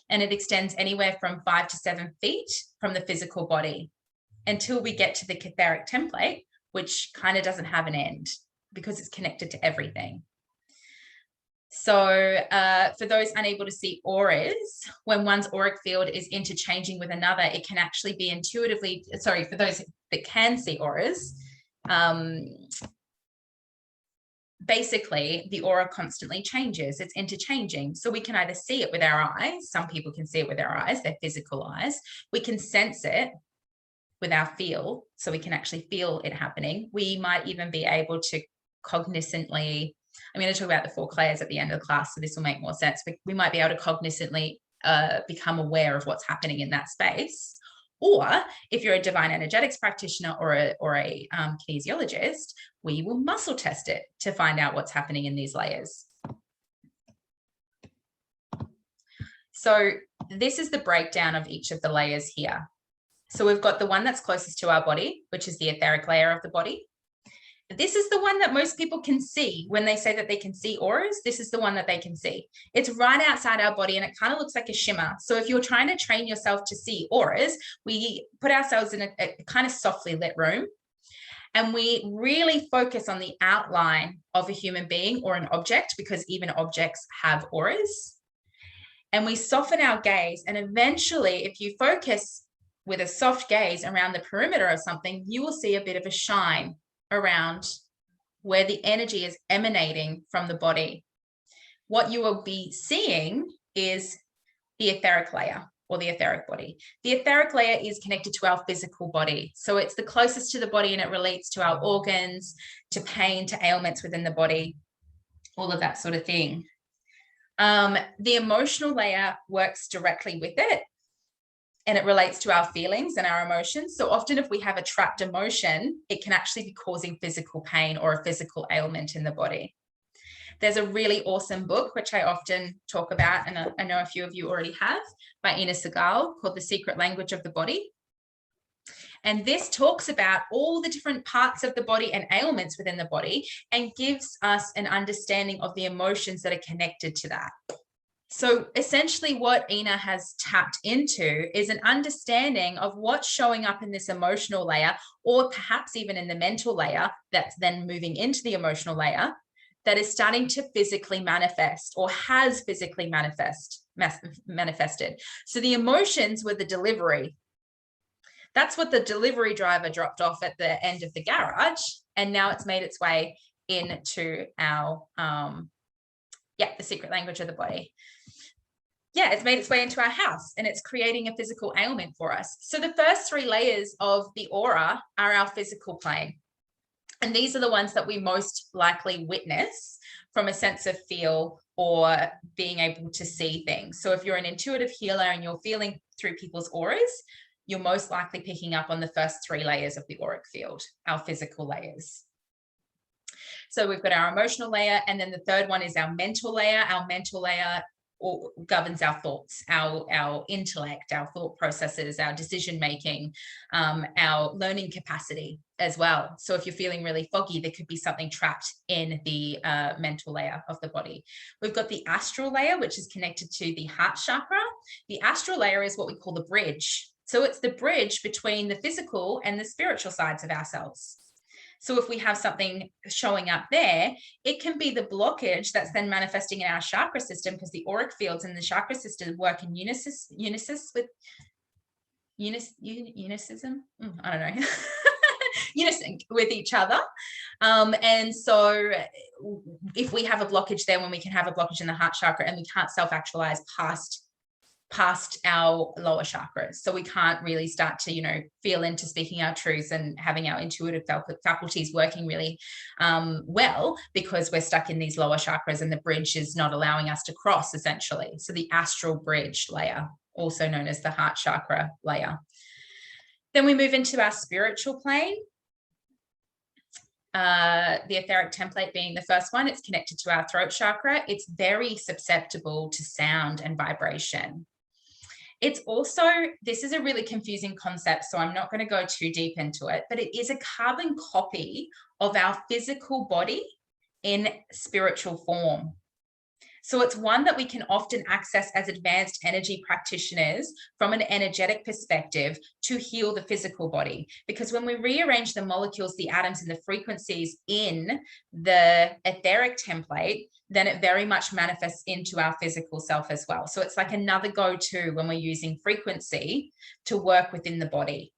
And it extends anywhere from 5 to 7 feet from the physical body until we get to the etheric template, which kind of doesn't have an end because it's connected to everything. So for those unable to see auras, when one's auric field is interchanging with another, it can actually be intuitively, sorry, for those that can see auras, basically the aura constantly changes. It's interchanging. So we can either see it with our eyes. Some people can see it with their eyes, their physical eyes. We can sense it with our feel. So we can actually feel it happening. We might even be able to cognizantly, I'm going to talk about the 4 layers at the end of the class, so this will make more sense. We might be able to cognizantly become aware of what's happening in that space. Or if you're a divine energetics practitioner or a kinesiologist, we will muscle test it to find out what's happening in these layers. So this is the breakdown of each of the layers here. So we've got the one that's closest to our body, which is the etheric layer of the body. This is the one that most people can see when they say that they can see auras. This is the one that they can see. It's right outside our body and it kind of looks like a shimmer. So if you're trying to train yourself to see auras, we put ourselves in a kind of softly lit room and we really focus on the outline of a human being or an object, because even objects have auras. And we soften our gaze, and eventually if you focus with a soft gaze around the perimeter of something, you will see a bit of a shine around where the energy is emanating from the body. What you will be seeing is the etheric layer or the etheric body. The etheric layer is connected to our physical body. So it's the closest to the body and it relates to our organs, to pain, to ailments within the body, all of that sort of thing. The emotional layer works directly with it, and it relates to our feelings and our emotions. So often if we have a trapped emotion, it can actually be causing physical pain or a physical ailment in the body. There's a really awesome book, which I often talk about, and I know a few of you already have, by Ina Segal, called The Secret Language of the Body. And this talks about all the different parts of the body and ailments within the body and gives us an understanding of the emotions that are connected to that. So essentially what Ina has tapped into is an understanding of what's showing up in this emotional layer, or perhaps even in the mental layer that's then moving into the emotional layer, that is starting to physically manifest or has physically manifested. So the emotions were the delivery. That's what the delivery driver dropped off at the end of the garage. And now it's made its way into our, the secret language of the body. Yeah, it's made its way into our house and it's creating a physical ailment for us. So the first 3 layers of the aura are our physical plane. And these are the ones that we most likely witness from a sense of feel or being able to see things. So if you're an intuitive healer and you're feeling through people's auras, you're most likely picking up on the first 3 layers of the auric field, our physical layers. So we've got our emotional layer, and then the third one is our mental layer. Our mental layer governs our thoughts, our intellect, our thought processes, our decision making, our learning capacity as well. So if you're feeling really foggy, there could be something trapped in the mental layer of the body. We've got the astral layer, which is connected to the heart chakra. The astral layer is what we call the bridge. So it's the bridge between the physical and the spiritual sides of ourselves. So if we have something showing up there, it can be the blockage that's then manifesting in our chakra system, because the auric fields in the chakra system work in unicism. I don't know. Unison with each other. And so if we have a blockage there, when we can have a blockage in the heart chakra and we can't self-actualize past our lower chakras. So we can't really start to, feel into speaking our truths and having our intuitive faculties working really well, because we're stuck in these lower chakras and the bridge is not allowing us to cross, essentially. So the astral bridge layer, also known as the heart chakra layer. Then we move into our spiritual plane. the etheric template being the first one, it's connected to our throat chakra. It's very susceptible to sound and vibration. It's also, this is a really confusing concept, so I'm not going to go too deep into it, but it is a carbon copy of our physical body in spiritual form. So it's one that we can often access as advanced energy practitioners from an energetic perspective to heal the physical body. Because when we rearrange the molecules, the atoms, and the frequencies in the etheric template, then it very much manifests into our physical self as well. So it's like another go-to when we're using frequency to work within the body.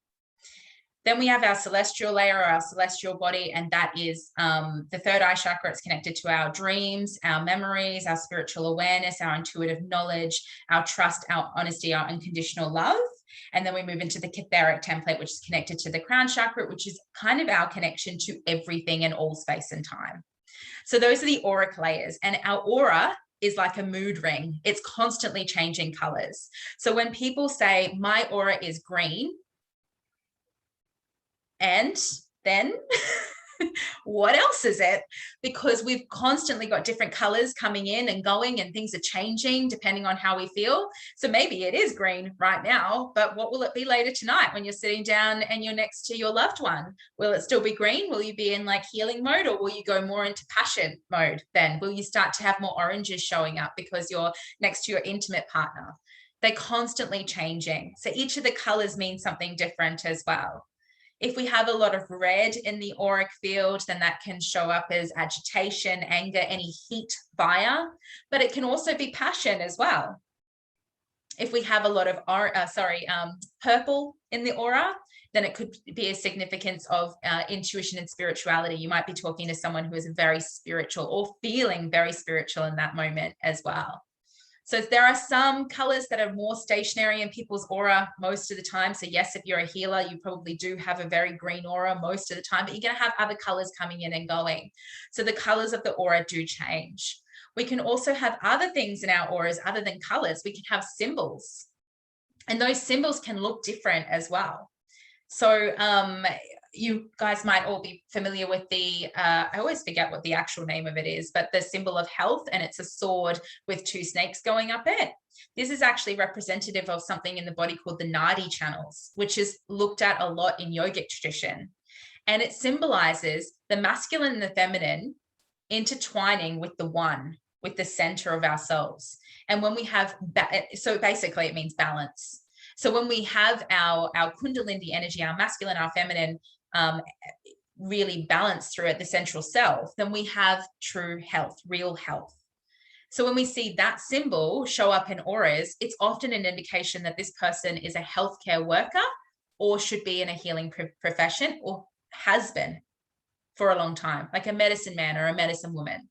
Then we have our celestial layer, or our celestial body, and that is the third eye chakra. It's connected to our dreams, our memories, our spiritual awareness, our intuitive knowledge, our trust, our honesty, our unconditional love. And then we move into the etheric template, which is connected to the crown chakra, which is kind of our connection to everything in all space and time. So those are the auric layers, and our aura is like a mood ring. It's constantly changing colors. So when people say my aura is green, and then what else is it? Because we've constantly got different colors coming in and going, and things are changing depending on how we feel. So maybe it is green right now, but what will it be later tonight when you're sitting down and you're next to your loved one? Will it still be green? Will you be in like healing mode, or will you go more into passion mode then? Will you start to have more oranges showing up because you're next to your intimate partner? They're constantly changing. So each of the colors means something different as well. If we have a lot of red in the auric field, then that can show up as agitation, anger, any heat, fire, but it can also be passion as well. If we have a lot of purple in the aura, then it could be a significance of intuition and spirituality. You might be talking to someone who is very spiritual or feeling very spiritual in that moment as well. So there are some colors that are more stationary in people's aura most of the time. So yes, if you're a healer, you probably do have a very green aura most of the time, but you're going to have other colors coming in and going. So the colors of the aura do change. We can also have other things in our auras other than colors. We can have symbols, and those symbols can look different as well. So you guys might all be familiar with the, I always forget what the actual name of it is, but the symbol of health, and it's a sword with two snakes going up it. This is actually representative of something in the body called the Nadi channels, which is looked at a lot in yogic tradition. And it symbolizes the masculine and the feminine intertwining with the one, with the center of ourselves. And when we have, so basically it means balance. So when we have our kundalini energy, our masculine, our feminine, really balanced through at the central self, then we have true health, real health. So when we see that symbol show up in auras, it's often an indication that this person is a healthcare worker, or should be in a healing profession, or has been for a long time, like a medicine man or a medicine woman.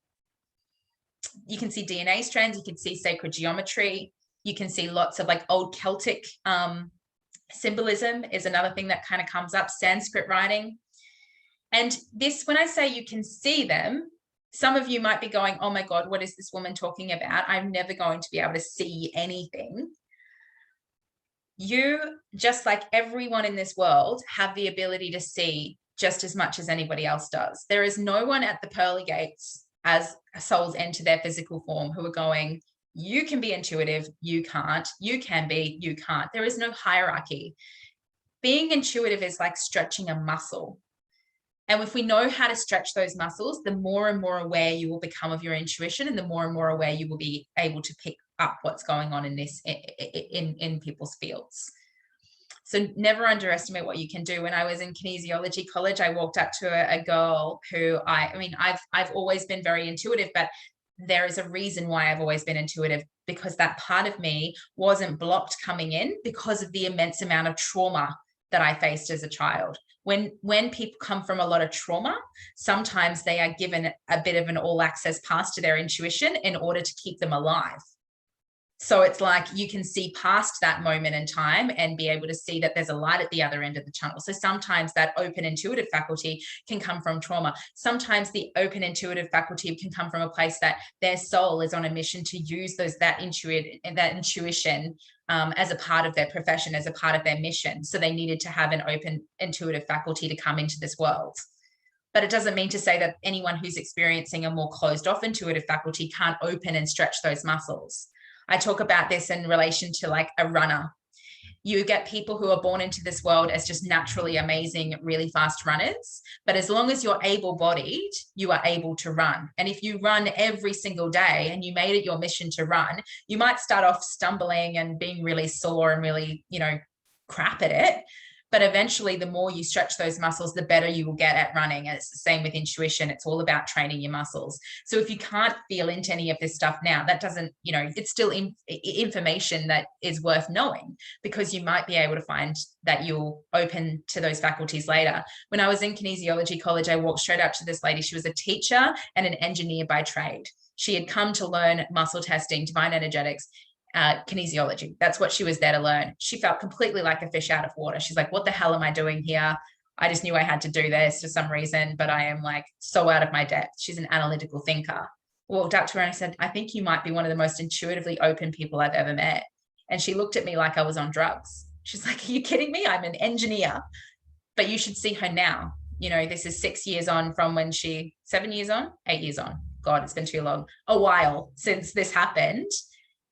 You can see DNA strands, you can see sacred geometry, you can see lots of like old Celtic symbolism is another thing that kind of comes up, Sanskrit writing. And this, when I say you can see them, some of you might be going, oh my God, what is this woman talking about? I'm never going to be able to see anything. You, just like everyone in this world, have the ability to see just as much as anybody else does. There is no one at the pearly gates as souls enter their physical form who are going, you can be intuitive, you can't. You can be, you can't. There is no hierarchy. Being intuitive is like stretching a muscle. And if we know how to stretch those muscles, the more and more aware you will become of your intuition, and the more and more aware you will be able to pick up what's going on in this, in people's fields. So never underestimate what you can do. When I was in kinesiology college, I walked up to a girl who I've always been very intuitive, but there is a reason why I've always been intuitive, because that part of me wasn't blocked coming in because of the immense amount of trauma that I faced as a child. When people come from a lot of trauma, sometimes they are given a bit of an all access pass to their intuition in order to keep them alive. So it's like you can see past that moment in time and be able to see that there's a light at the other end of the tunnel. So sometimes that open intuitive faculty can come from trauma. Sometimes the open intuitive faculty can come from a place that their soul is on a mission to use that intuition as a part of their profession, as a part of their mission. So they needed to have an open intuitive faculty to come into this world. but it doesn't mean to say that anyone who's experiencing a more closed off intuitive faculty can't open and stretch those muscles. I talk about this in relation to like a runner. You get people who are born into this world as just naturally amazing, really fast runners. But as long as you're able-bodied, you are able to run. And if you run every single day and you made it your mission to run, you might start off stumbling and being really sore and really, crap at it. But eventually, the more you stretch those muscles, the better you will get at running. And it's the same with intuition. It's all about training your muscles. So if you can't feel into any of this stuff now, that doesn't, it's still information that is worth knowing, because you might be able to find that you'll open to those faculties later. When I was in kinesiology college, I walked straight up to this lady. She was a teacher and an engineer by trade. She had come to learn muscle testing, divine energetics, kinesiology. That's what she was there to learn. She felt completely like a fish out of water. She's like, what the hell am I doing here? I just knew I had to do this for some reason, but I am like so out of my depth. She's an analytical thinker. Walked up to her and I said, I think you might be one of the most intuitively open people I've ever met. And she looked at me like I was on drugs. She's like, are you kidding me? I'm an engineer. But you should see her now. This is 6 years on from when 7 years on, 8 years on. God, it's been too long. A while since this happened.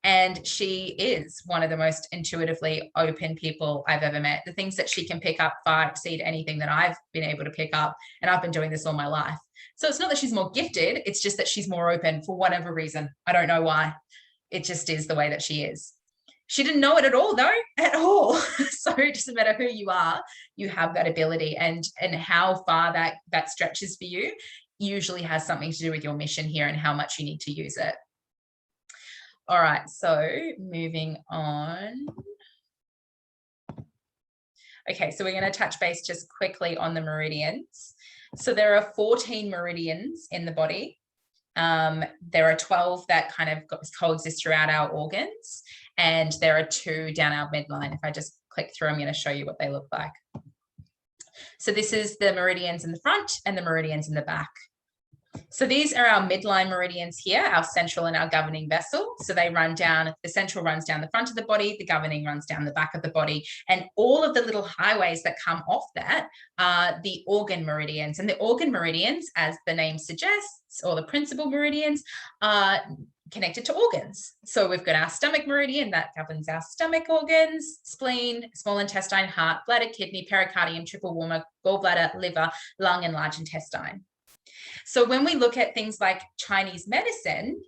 And she is one of the most intuitively open people I've ever met. The things that she can pick up far exceed anything that I've been able to pick up. And I've been doing this all my life. So it's not that she's more gifted. It's just that she's more open for whatever reason. I don't know why. It just is the way that she is. She didn't know it at all, though, at all. So it doesn't matter who you are, you have that ability. And how far that stretches for you usually has something to do with your mission here and how much you need to use it. All right, so moving on. Okay, so we're going to touch base just quickly on the meridians. So there are 14 meridians in the body. There are 12 that kind of coexist throughout our organs, and there are 2 down our midline. If I just click through, I'm going to show you what they look like. So this is the meridians in the front and the meridians in the back. So these are our midline meridians here, our central and our governing vessel. So they run down, the central runs down the front of the body, the governing runs down the back of the body, and all of the little highways that come off that are the organ meridians. And the organ meridians, as the name suggests, or the principal meridians, are connected to organs. So we've got our stomach meridian that governs our stomach organs, spleen, small intestine, heart, bladder, kidney, pericardium, triple warmer, gallbladder, liver, lung, and large intestine. So when we look at things like Chinese medicine,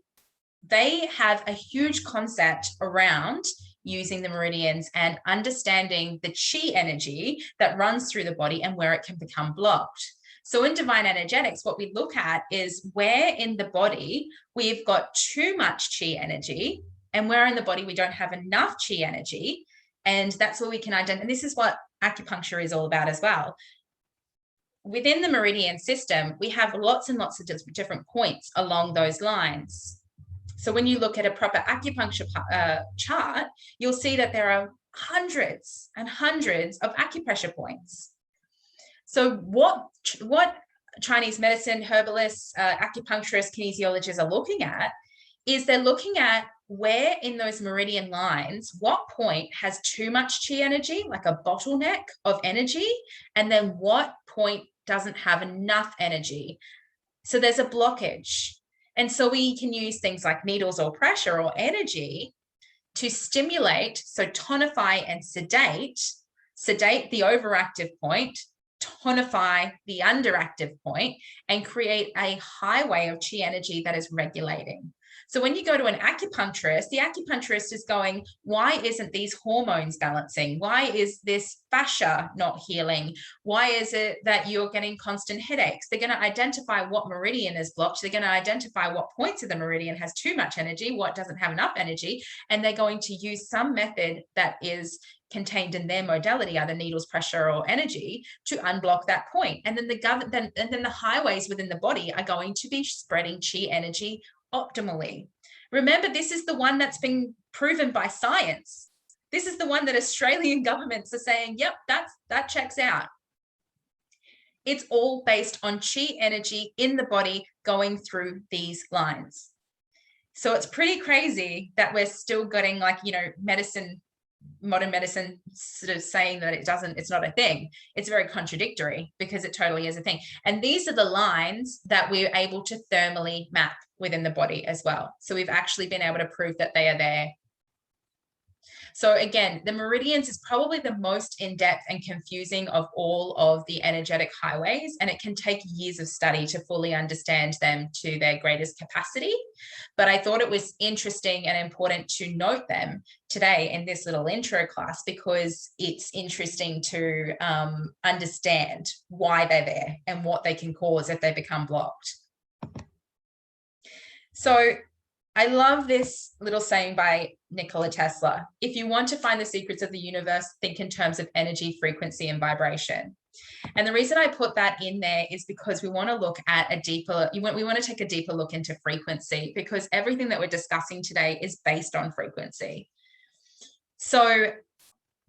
they have a huge concept around using the meridians and understanding the chi energy that runs through the body and where it can become blocked. So in divine energetics, what we look at is where in the body we've got too much chi energy and where in the body we don't have enough chi energy. And that's where we can identify. And this is what acupuncture is all about as well. Within the meridian system, we have lots and lots of different points along those lines. So when you look at a proper acupuncture chart, you'll see that there are hundreds and hundreds of acupressure points. So what Chinese medicine, herbalists, acupuncturists, kinesiologists are looking at is they're looking at where in those meridian lines, what point has too much chi energy, like a bottleneck of energy, and then what point doesn't have enough energy. So there's a blockage. And so we can use things like needles or pressure or energy to stimulate, so tonify and sedate the overactive point, tonify the underactive point, and create a highway of chi energy that is regulating. So when you go to an acupuncturist, the acupuncturist is going, why isn't these hormones balancing? Why is this fascia not healing? Why is it that you're getting constant headaches? They're going to identify what meridian is blocked. They're going to identify what points of the meridian has too much energy, what doesn't have enough energy, and they're going to use some method that is contained in their modality, either needles, pressure, or energy, to unblock that point. And then the highways within the body are going to be spreading chi energy optimally. Remember, this is the one that's been proven by science. This is the one that Australian governments are saying, yep, that checks out. It's all based on chi energy in the body going through these lines. So it's pretty crazy that we're still getting, like, medicine modern medicine sort of saying that it's not a thing. It's very contradictory because it totally is a thing. And these are the lines that we're able to thermally map within the body as well. So we've actually been able to prove that they are there. So again, the meridians is probably the most in-depth and confusing of all of the energetic highways, and it can take years of study to fully understand them to their greatest capacity. But I thought it was interesting and important to note them today in this little intro class because it's interesting to understand why they're there and what they can cause if they become blocked. So I love this little saying by Nikola Tesla. If you want to find the secrets of the universe, think in terms of energy, frequency, and vibration. And the reason I put that in there is because we want to look at we want to take a deeper look into frequency, because everything that we're discussing today is based on frequency. So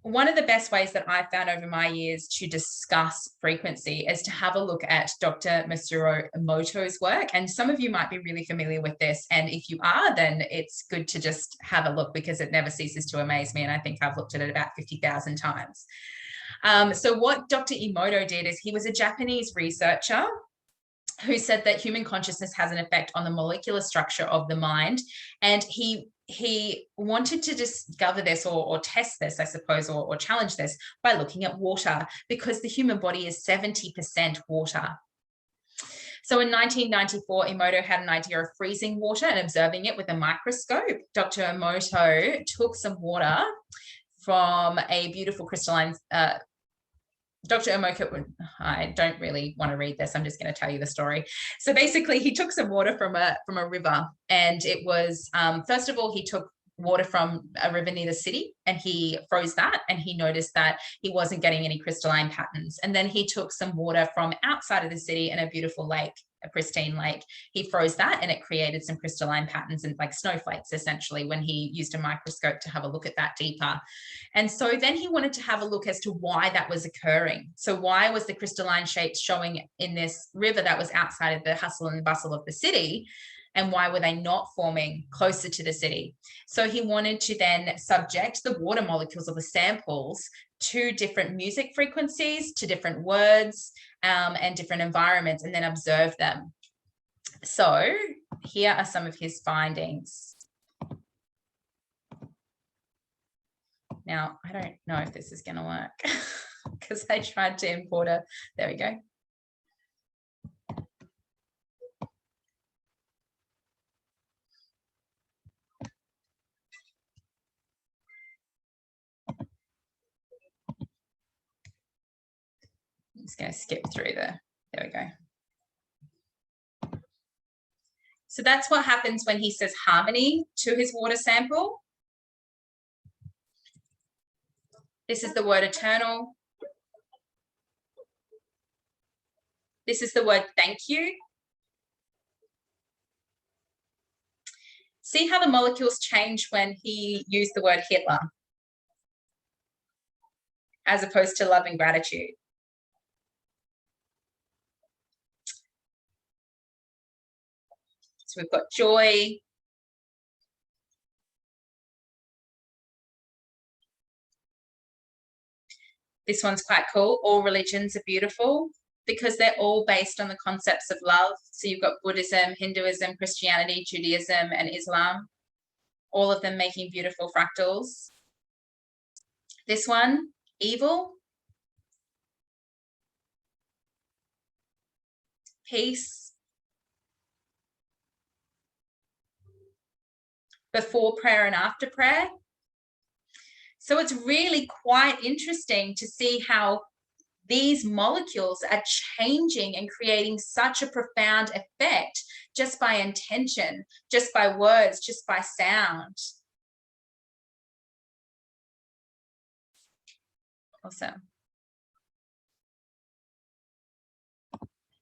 one of the best ways that I've found over my years to discuss frequency is to have a look at Dr. Masaru Emoto's work. And some of you might be really familiar with this. And if you are, then it's good to just have a look because it never ceases to amaze me. And I think I've looked at it about 50,000 times. So what Dr. Emoto did is he was a Japanese researcher who said that human consciousness has an effect on the molecular structure of the mind. And he wanted to discover this or test this, I suppose, or challenge this by looking at water, because the human body is 70% water. So in 1994, Emoto had an idea of freezing water and observing it with a microscope. Dr. Emoto took some water from a beautiful crystalline Dr. Emoto, I don't really want to read this. I'm just going to tell you the story. So basically, he took some water from a river, and it was, first of all, he took water from a river near the city and he froze that, and he noticed that he wasn't getting any crystalline patterns. And then he took some water from outside of the city in a beautiful lake, a pristine lake. He froze that and it created some crystalline patterns and like snowflakes, essentially, when he used a microscope to have a look at that deeper. And so then he wanted to have a look as to why that was occurring. So why was the crystalline shapes showing in this river that was outside of the hustle and bustle of the city? And why were they not forming closer to the city? So he wanted to then subject the water molecules of the samples to different music frequencies, to different words, and different environments, and then observe them. So here are some of his findings. Now, I don't know if this is going to work because I tried to import it. There we go. I'm just going to skip through there we go. So that's what happens when he says harmony to his water sample. This is the word eternal. This is the word thank you. See how the molecules change when he used the word Hitler as opposed to love and gratitude. So we've got joy. This one's quite cool. All religions are beautiful because they're all based on the concepts of love. So you've got Buddhism, Hinduism, Christianity, Judaism, and Islam, all of them making beautiful fractals. This one, evil, peace, before prayer and after prayer. So it's really quite interesting to see how these molecules are changing and creating such a profound effect just by intention, just by words, just by sound. Awesome.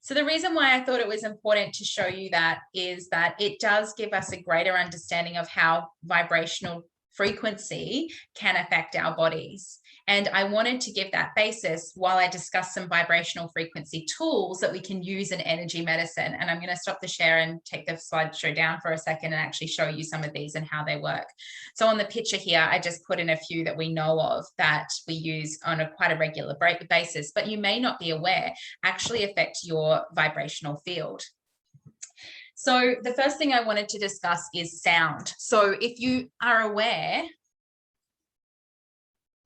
So the reason why I thought it was important to show you that is that it does give us a greater understanding of how vibrational frequency can affect our bodies. And I wanted to give that basis while I discuss some vibrational frequency tools that we can use in energy medicine. And I'm going to stop the share and take the slideshow down for a second and actually show you some of these and how they work. So on the picture here, I just put in a few that we know of that we use on quite a regular basis, but you may not be aware actually affect your vibrational field. So the first thing I wanted to discuss is sound. So if you are aware,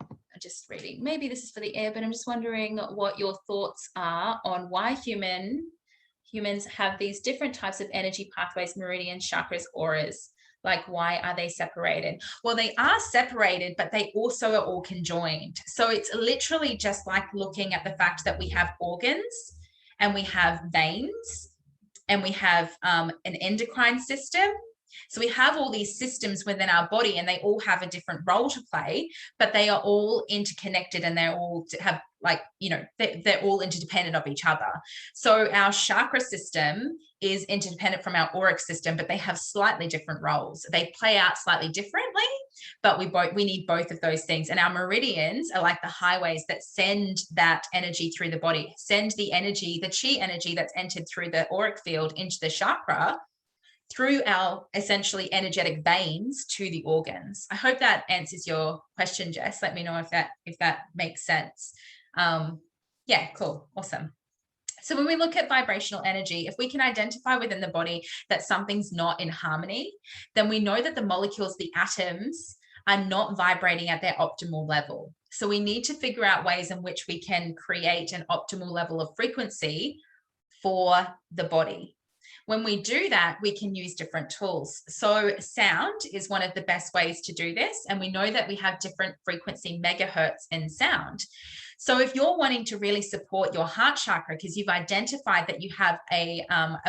I'm just reading, maybe this is for the air, but I'm just wondering what your thoughts are on why humans have these different types of energy pathways, meridians, chakras, auras. Like, why are they separated? Well, they are separated, but they also are all conjoined. So it's literally just like looking at the fact that we have organs and we have veins and we have an endocrine system. So we have all these systems within our body and they all have a different role to play, but they are all interconnected and they're all have like, you know, they're all interdependent of each other. So our chakra system is interdependent from our auric system, but they have slightly different roles. They play out slightly differently, but we need both of those things. And our meridians are like the highways that send that energy through the body, send the energy, the chi energy that's entered through the auric field into the chakra, through our essentially energetic veins to the organs. I hope that answers your question, Jess. Let me know if that makes sense. Yeah, cool, awesome. So when we look at vibrational energy, if we can identify within the body that something's not in harmony, then we know that the molecules, the atoms, are not vibrating at their optimal level. So we need to figure out ways in which we can create an optimal level of frequency for the body. When we do that, we can use different tools. So sound is one of the best ways to do this. And we know that we have different frequency megahertz in sound. So if you're wanting to really support your heart chakra, because you've identified that you have a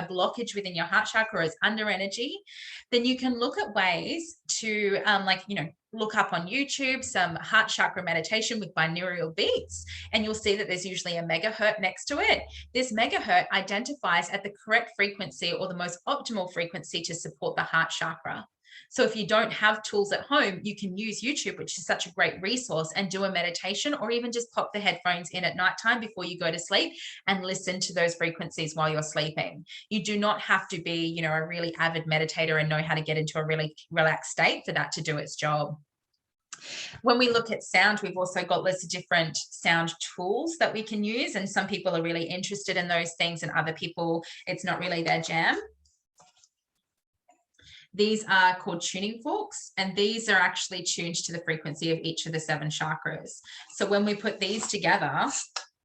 blockage within your heart chakra as under energy, then you can look at ways to look up on YouTube some heart chakra meditation with binaural beats, and you'll see that there's usually a megahertz next to it. This megahertz identifies at the correct frequency or the most optimal frequency to support the heart chakra. So if you don't have tools at home, you can use YouTube, which is such a great resource, and do a meditation, or even just pop the headphones in at nighttime before you go to sleep and listen to those frequencies while you're sleeping. You do not have to be, a really avid meditator and know how to get into a really relaxed state for that to do its job. When we look at sound, we've also got lots of different sound tools that we can use, and some people are really interested in those things and other people, it's not really their jam. These are called tuning forks, and these are actually tuned to the frequency of each of the 7 chakras. So when we put these together, I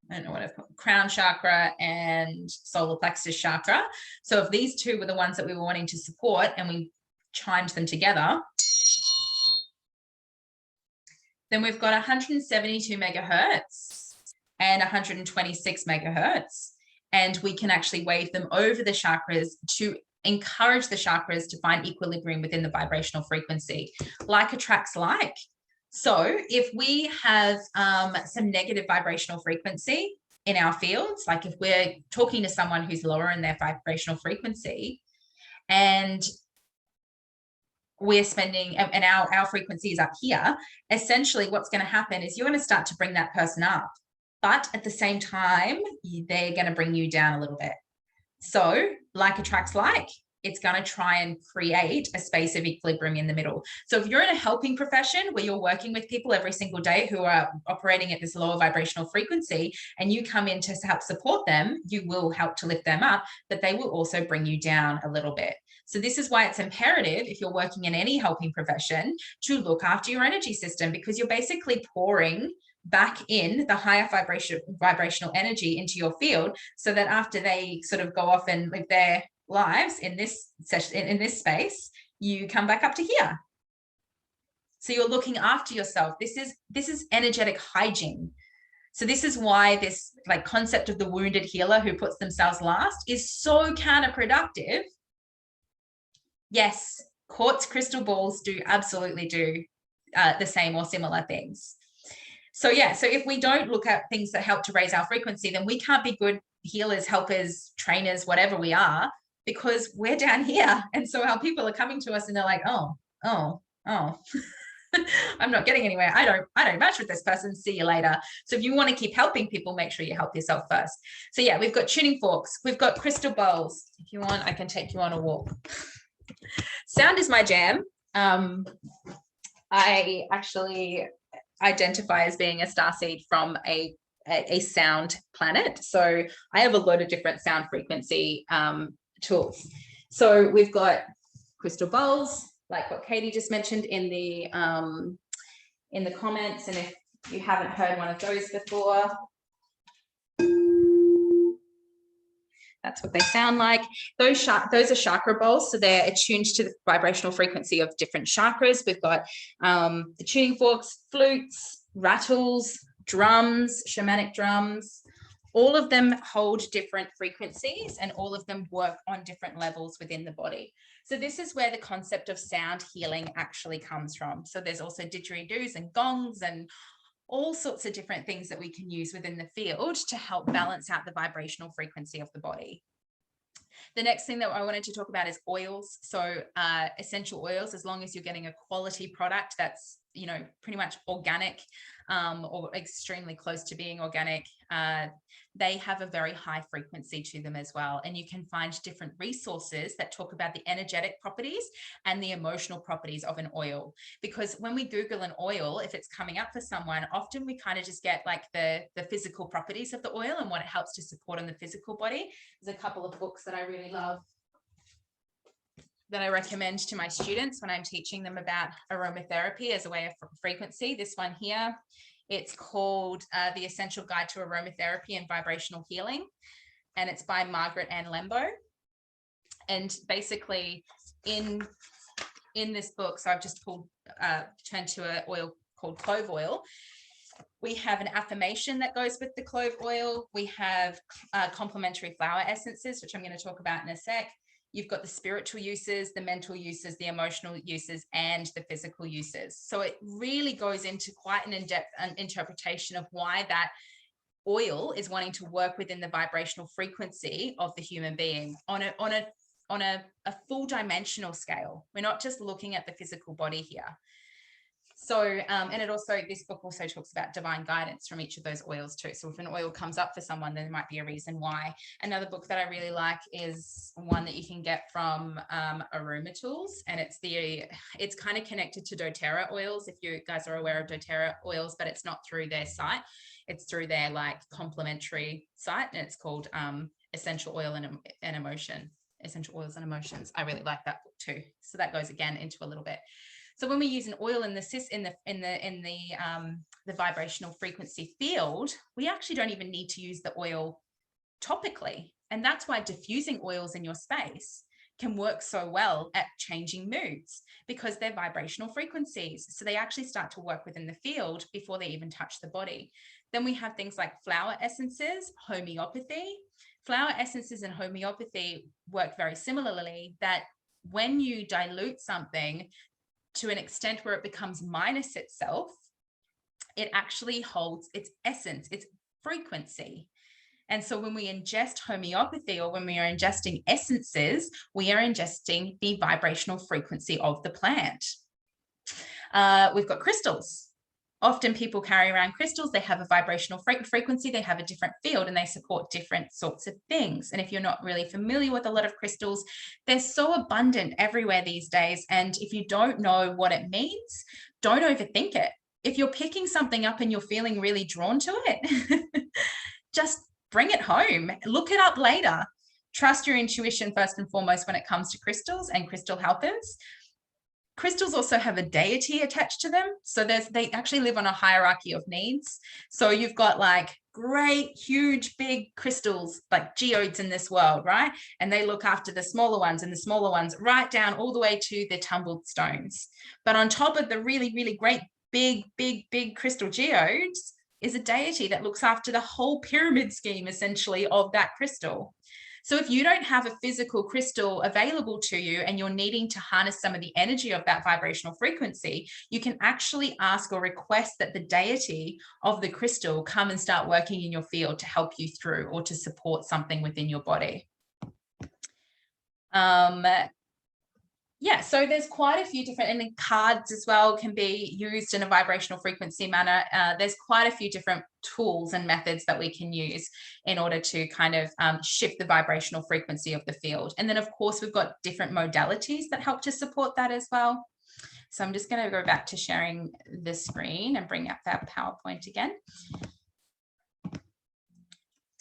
don't know what I've put, crown chakra and solar plexus chakra. So if these two were the ones that we were wanting to support and we chimed them together, then we've got 172 megahertz and 126 megahertz. And we can actually wave them over the chakras to encourage the chakras to find equilibrium within the vibrational frequency. Like attracts like. So if we have some negative vibrational frequency in our fields, like if we're talking to someone who's lower in their vibrational frequency and we're spending, and our frequency is up here, essentially what's going to happen is you're going to start to bring that person up, but at the same time, they're going to bring you down a little bit. So like attracts like, it's going to try and create a space of equilibrium in the middle. So if you're in a helping profession where you're working with people every single day who are operating at this lower vibrational frequency, and you come in to help support them, you will help to lift them up, but they will also bring you down a little bit. So this is why it's imperative, if you're working in any helping profession, to look after your energy system, because you're basically pouring back in the higher vibrational energy into your field, so that after they sort of go off and live their lives in this session, in this space, you come back up to here. So you're looking after yourself. This is energetic hygiene. So this is why this concept of the wounded healer who puts themselves last is so counterproductive. Yes, quartz crystal balls do absolutely do the same or similar things. So yeah, so if we don't look at things that help to raise our frequency, then we can't be good healers, helpers, trainers, whatever we are, because we're down here. And so our people are coming to us and they're like, oh. I'm not getting anywhere. I don't match with this person. See you later. So if you want to keep helping people, make sure you help yourself first. So yeah, we've got tuning forks. We've got crystal bowls. If you want, I can take you on a walk. Sound is my jam. I actually identify as being a starseed from a sound planet. So I have a lot of different sound frequency tools. So we've got crystal bowls, like what Katie just mentioned in the comments. And if you haven't heard one of those before, that's what they sound like. Those are chakra bowls, so they're attuned to the vibrational frequency of different chakras. We've got the tuning forks, flutes, rattles, drums, shamanic drums. All of them hold different frequencies, and all of them work on different levels within the body. So this is where the concept of sound healing actually cons from. So there's also didgeridoos and gongs and all sorts of different things that we can use within the field to help balance out the vibrational frequency of the body. The next thing that I wanted to talk about is oils. So essential oils, as long as you're getting a quality product that's, you know, pretty much organic or extremely close to being organic, they have a very high frequency to them as well. And you can find different resources that talk about the energetic properties and the emotional properties of an oil. Because when we Google an oil, if it's coming up for someone, often we kind of just get like the physical properties of the oil and what it helps to support on the physical body. There's a couple of books that I really love that I recommend to my students when I'm teaching them about aromatherapy as a way of frequency. This one here, it's called The Essential Guide to Aromatherapy and Vibrational Healing, and it's by Margaret Ann Lembo. And basically in this book, so I've just turned to an oil called clove oil. We have an affirmation that goes with the clove oil. We have complementary flower essences, which I'm going to talk about in a sec. You've got the spiritual uses, the mental uses, the emotional uses, and the physical uses. So it really goes into quite an in-depth interpretation of why that oil is wanting to work within the vibrational frequency of the human being on a full dimensional scale. We're not just looking at the physical body here. So, and this book also talks about divine guidance from each of those oils too. So if an oil comes up for someone, then there might be a reason why. Another book that I really like is one that you can get from Aroma Tools, and it's kind of connected to doTERRA oils, if you guys are aware of doTERRA oils, but it's not through their site. It's through their like complementary site, and it's called Essential Oil and Emotion. Essential Oils and Emotions. I really like that book too. So that goes again into a little bit. So when we use an oil in the vibrational frequency field, we actually don't even need to use the oil topically. And that's why diffusing oils in your space can work so well at changing moods, because they're vibrational frequencies. So they actually start to work within the field before they even touch the body. Then we have things like flower essences, homeopathy. Flower essences and homeopathy work very similarly, that when you dilute something to an extent where it becomes minus itself, it actually holds its essence, its frequency. And so when we ingest homeopathy, or when we are ingesting essences, we are ingesting the vibrational frequency of the plant. We've got crystals. Often people carry around crystals. They have a vibrational frequency, they have a different field, and they support different sorts of things. And if you're not really familiar with a lot of crystals, they're so abundant everywhere these days. And if you don't know what it means, don't overthink it. If you're picking something up and you're feeling really drawn to it, just bring it home. Look it up later. Trust your intuition first and foremost when it comes to crystals and crystal helpers. Crystals also have a deity attached to them. So they actually live on a hierarchy of needs. So you've got like great, huge, big crystals, like geodes in this world, right? And they look after the smaller ones, and the smaller ones right down all the way to the tumbled stones. But on top of the really, really great, big crystal geodes is a deity that looks after the whole pyramid scheme, essentially, of that crystal. So if you don't have a physical crystal available to you and you're needing to harness some of the energy of that vibrational frequency, you can actually ask or request that the deity of the crystal come and start working in your field to help you through, or to support something within your body. Yeah, so there's quite a few different, and then cards as well can be used in a vibrational frequency manner. There's quite a few different tools and methods that we can use in order to kind of shift the vibrational frequency of the field. And then, of course, we've got different modalities that help to support that as well. So I'm just going to go back to sharing the screen and bring up that PowerPoint again.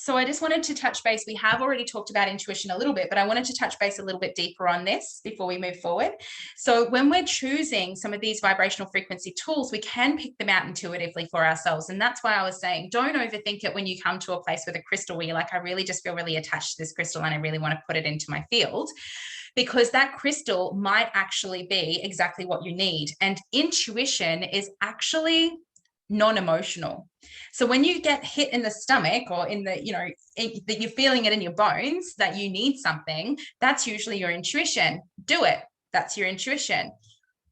So I just wanted to touch base. We have already talked about intuition a little bit, but I wanted to touch base a little bit deeper on this before we move forward. So when we're choosing some of these vibrational frequency tools, we can pick them out intuitively for ourselves. And that's why I was saying, don't overthink it when you come to a place with a crystal where you're like, I really just feel really attached to this crystal and I really want to put it into my field, because that crystal might actually be exactly what you need. And intuition is actually non-emotional. So when you get hit in the stomach or in the, that you're feeling it in your bones that you need something, that's usually your intuition. Do it. That's your intuition.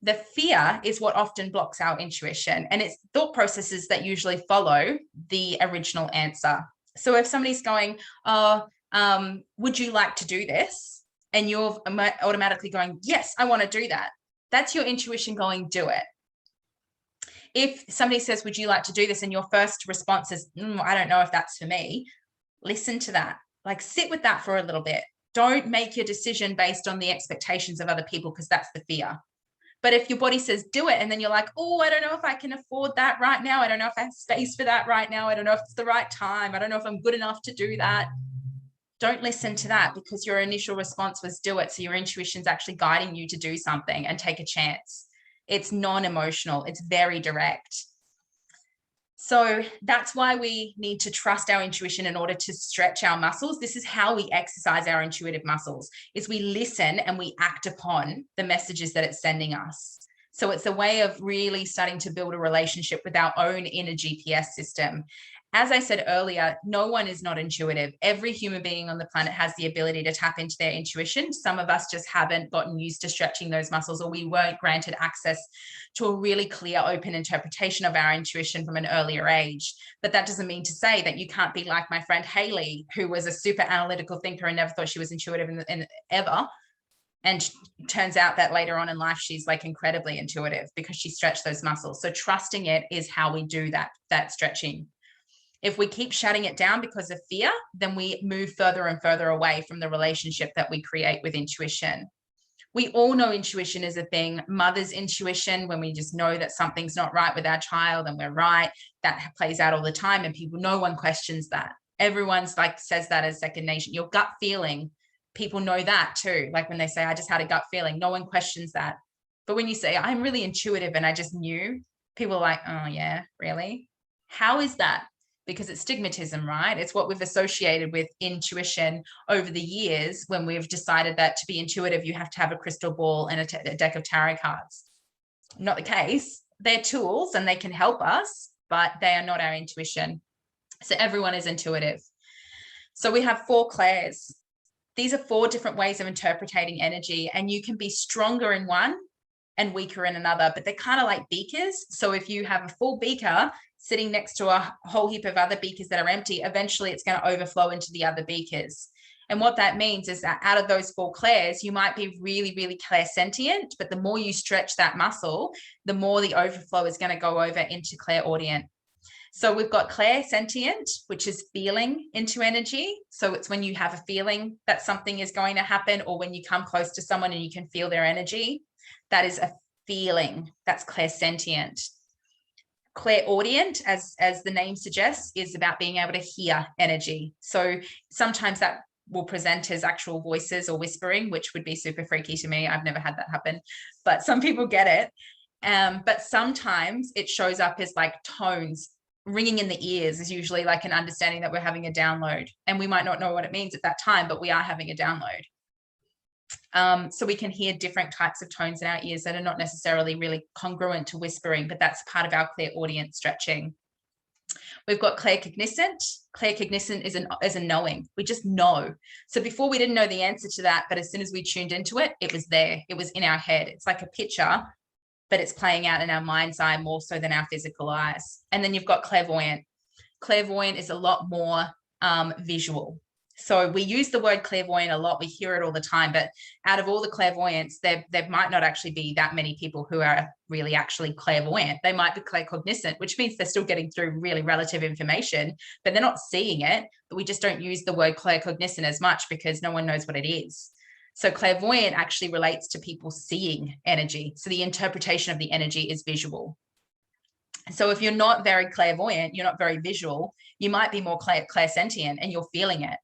The fear is what often blocks our intuition, and it's thought processes that usually follow the original answer. So if somebody's going, would you like to do this? And you're automatically going, yes, I want to do that. That's your intuition going, do it. If somebody says, would you like to do this? And your first response is, I don't know if that's for me. Listen to that. Like, sit with that for a little bit. Don't make your decision based on the expectations of other people, because that's the fear. But if your body says, do it, and then you're like, oh, I don't know if I can afford that right now. I don't know if I have space for that right now. I don't know if it's the right time. I don't know if I'm good enough to do that. Don't listen to that, because your initial response was do it. So your intuition's actually guiding you to do something and take a chance. It's non-emotional. It's very direct. So that's why we need to trust our intuition in order to stretch our muscles. This is how we exercise our intuitive muscles, is we listen and we act upon the messages that it's sending us. So it's a way of really starting to build a relationship with our own inner GPS system. As I said earlier, no one is not intuitive. Every human being on the planet has the ability to tap into their intuition. Some of us just haven't gotten used to stretching those muscles, or we weren't granted access to a really clear, open interpretation of our intuition from an earlier age. But that doesn't mean to say that you can't be like my friend Haley, who was a super analytical thinker and never thought she was intuitive ever. And turns out that later on in life, she's like incredibly intuitive because she stretched those muscles. So trusting it is how we do that stretching. If we keep shutting it down because of fear, then we move further and further away from the relationship that we create with intuition. We all know intuition is a thing. Mother's intuition, when we just know that something's not right with our child and we're right, that plays out all the time, and no one questions that. Everyone's like says that as second nature. Your gut feeling, people know that too. Like when they say, I just had a gut feeling, no one questions that. But when you say, I'm really intuitive and I just knew, people are like, oh yeah, really? How is that? Because it's stigmatism, right? It's what we've associated with intuition over the years, when we've decided that to be intuitive, you have to have a crystal ball and a deck of tarot cards. Not the case. They're tools and they can help us, but they are not our intuition. So everyone is intuitive. So we have 4 clairs. These are 4 different ways of interpreting energy, and you can be stronger in one and weaker in another, but they're kind of like beakers. So if you have a full beaker sitting next to a whole heap of other beakers that are empty, eventually it's going to overflow into the other beakers. And what that means is that out of those 4 clairs, you might be really, really clairsentient, but the more you stretch that muscle, the more the overflow is going to go over into clairaudient. So we've got clairsentient, which is feeling into energy. So it's when you have a feeling that something is going to happen, or when you come close to someone and you can feel their energy. That is a feeling. That's clairsentient. Clairaudient, as the name suggests, is about being able to hear energy. So sometimes that will present as actual voices or whispering, which would be super freaky to me. I've never had that happen, but some people get it. But sometimes it shows up as like tones. Ringing in the ears is usually like an understanding that we're having a download, and we might not know what it means at that time, but we are having a download. So we can hear different types of tones in our ears that are not necessarily really congruent to whispering, but that's part of our clairaudient stretching. We've got claircognizant. Claircognizant is a knowing. We just know. So before we didn't know the answer to that, but as soon as we tuned into it, it was there. It was in our head. It's like a picture, but it's playing out in our mind's eye more so than our physical eyes. And then you've got clairvoyant. Clairvoyant is a lot more visual. So we use the word clairvoyant a lot. We hear it all the time, but out of all the clairvoyants, there might not actually be that many people who are really actually clairvoyant. They might be claircognizant, which means they're still getting through really relative information, but they're not seeing it. But we just don't use the word claircognizant as much because no one knows what it is. So clairvoyant actually relates to people seeing energy. So the interpretation of the energy is visual. So if you're not very clairvoyant, you're not very visual, you might be more clairsentient and you're feeling it.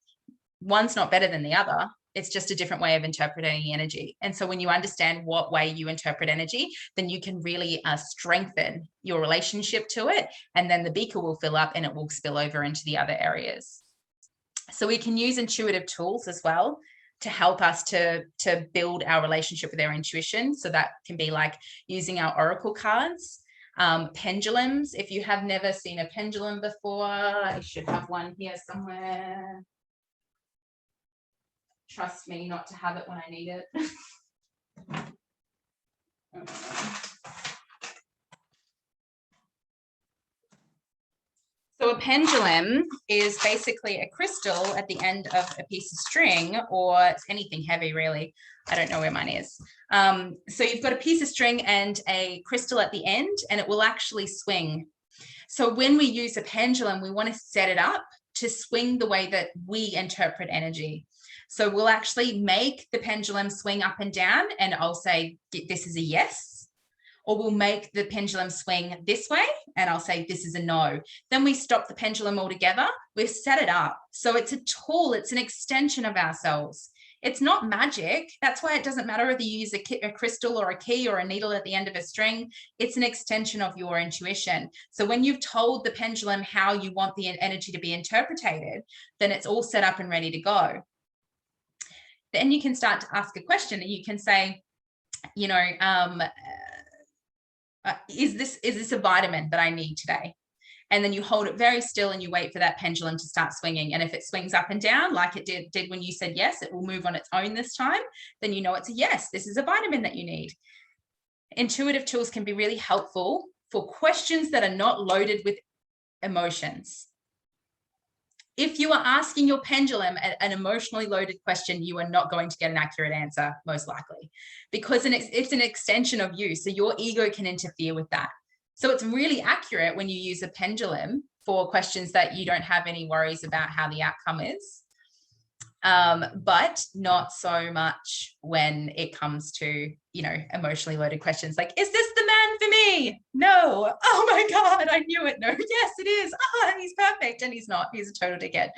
One's not better than the other. It's just a different way of interpreting energy. And so when you understand what way you interpret energy, then you can really strengthen your relationship to it. And then the beaker will fill up and it will spill over into the other areas. So we can use intuitive tools as well to help us to build our relationship with our intuition. So that can be like using our oracle cards, pendulums. If you have never seen a pendulum before, I should have one here somewhere. Trust me not to have it when I need it. So a pendulum is basically a crystal at the end of a piece of string, or it's anything heavy really. I don't know where mine is. So you've got a piece of string and a crystal at the end, and it will actually swing. So when we use a pendulum, we want to set it up to swing the way that we interpret energy. So we'll actually make the pendulum swing up and down, and I'll say, this is a yes. Or we'll make the pendulum swing this way, and I'll say, this is a no. Then we stop the pendulum altogether. We've set it up. So it's a tool. It's an extension of ourselves. It's not magic. That's why it doesn't matter if you use a crystal or a key or a needle at the end of a string. It's an extension of your intuition. So when you've told the pendulum how you want the energy to be interpreted, then it's all set up and ready to go. Then you can start to ask a question, and you can say, you know, is this a vitamin that I need today? And then you hold it very still and you wait for that pendulum to start swinging. And if it swings up and down like it did when you said yes, it will move on its own this time. Then you know it's a yes. This is a vitamin that you need. Intuitive tools can be really helpful for questions that are not loaded with emotions. If you are asking your pendulum an emotionally loaded question, you are not going to get an accurate answer, most likely, because it's an extension of you. So your ego can interfere with that. So it's really accurate when you use a pendulum for questions that you don't have any worries about how the outcome is. But not so much when it comes to, you know, emotionally loaded questions like, is this the man for me? No. Oh my God, I knew it. No, yes, it is. Oh, and he's perfect. And he's not. He's a total dickhead.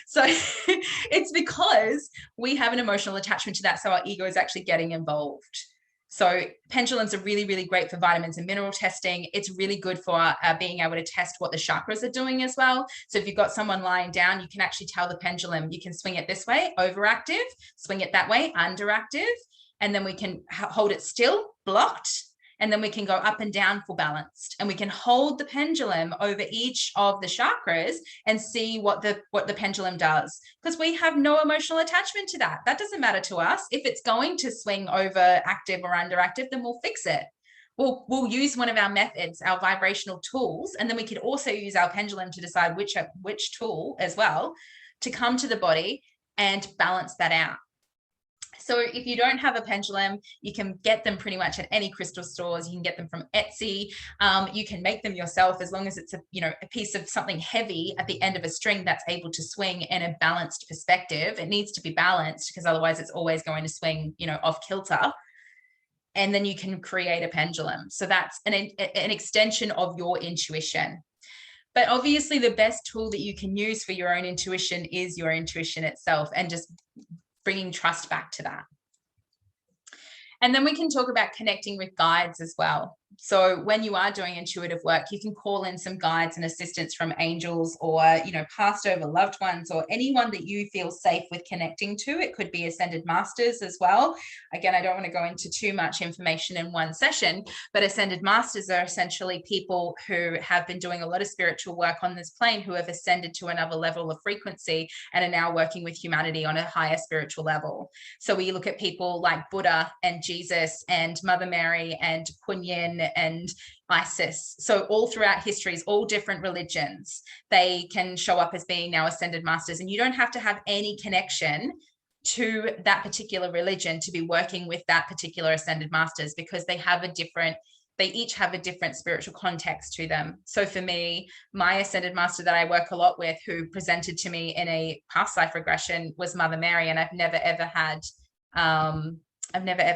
So it's because we have an emotional attachment to that. So our ego is actually getting involved. So pendulums are really, really great for vitamins and mineral testing. It's really good for being able to test what the chakras are doing as well. So if you've got someone lying down, you can actually tell the pendulum, you can swing it this way, overactive, swing it that way, underactive, and then we can hold it still, blocked, and then we can go up and down for balanced. And we can hold the pendulum over each of the chakras and see what the pendulum does, because we have no emotional attachment to that. That doesn't matter to us. If it's going to swing over active or underactive, then we'll fix it. We'll use one of our methods, our vibrational tools, and then we could also use our pendulum to decide which tool as well to come to the body and balance that out. So if you don't have a pendulum, you can get them pretty much at any crystal stores. You can get them from Etsy. You can make them yourself, as long as it's a piece of something heavy at the end of a string that's able to swing in a balanced perspective. It needs to be balanced, because otherwise it's always going to swing, off kilter. And then you can create a pendulum. So that's an extension of your intuition. But obviously the best tool that you can use for your own intuition is your intuition itself, and just bringing trust back to that. And then we can talk about connecting with guides as well. So when you are doing intuitive work, you can call in some guides and assistance from angels, or, passed over loved ones, or anyone that you feel safe with connecting to. It could be ascended masters as well. Again, I don't want to go into too much information in one session, but ascended masters are essentially people who have been doing a lot of spiritual work on this plane, who have ascended to another level of frequency and are now working with humanity on a higher spiritual level. So we look at people like Buddha and Jesus and Mother Mary and Kuan Yin and Isis. So all throughout histories, all different religions, they can show up as being now ascended masters, and you don't have to have any connection to that particular religion to be working with that particular ascended masters, because they each have a different spiritual context to them. So for me, my ascended master that I work a lot with, who presented to me in a past life regression, was Mother Mary, and I've never ever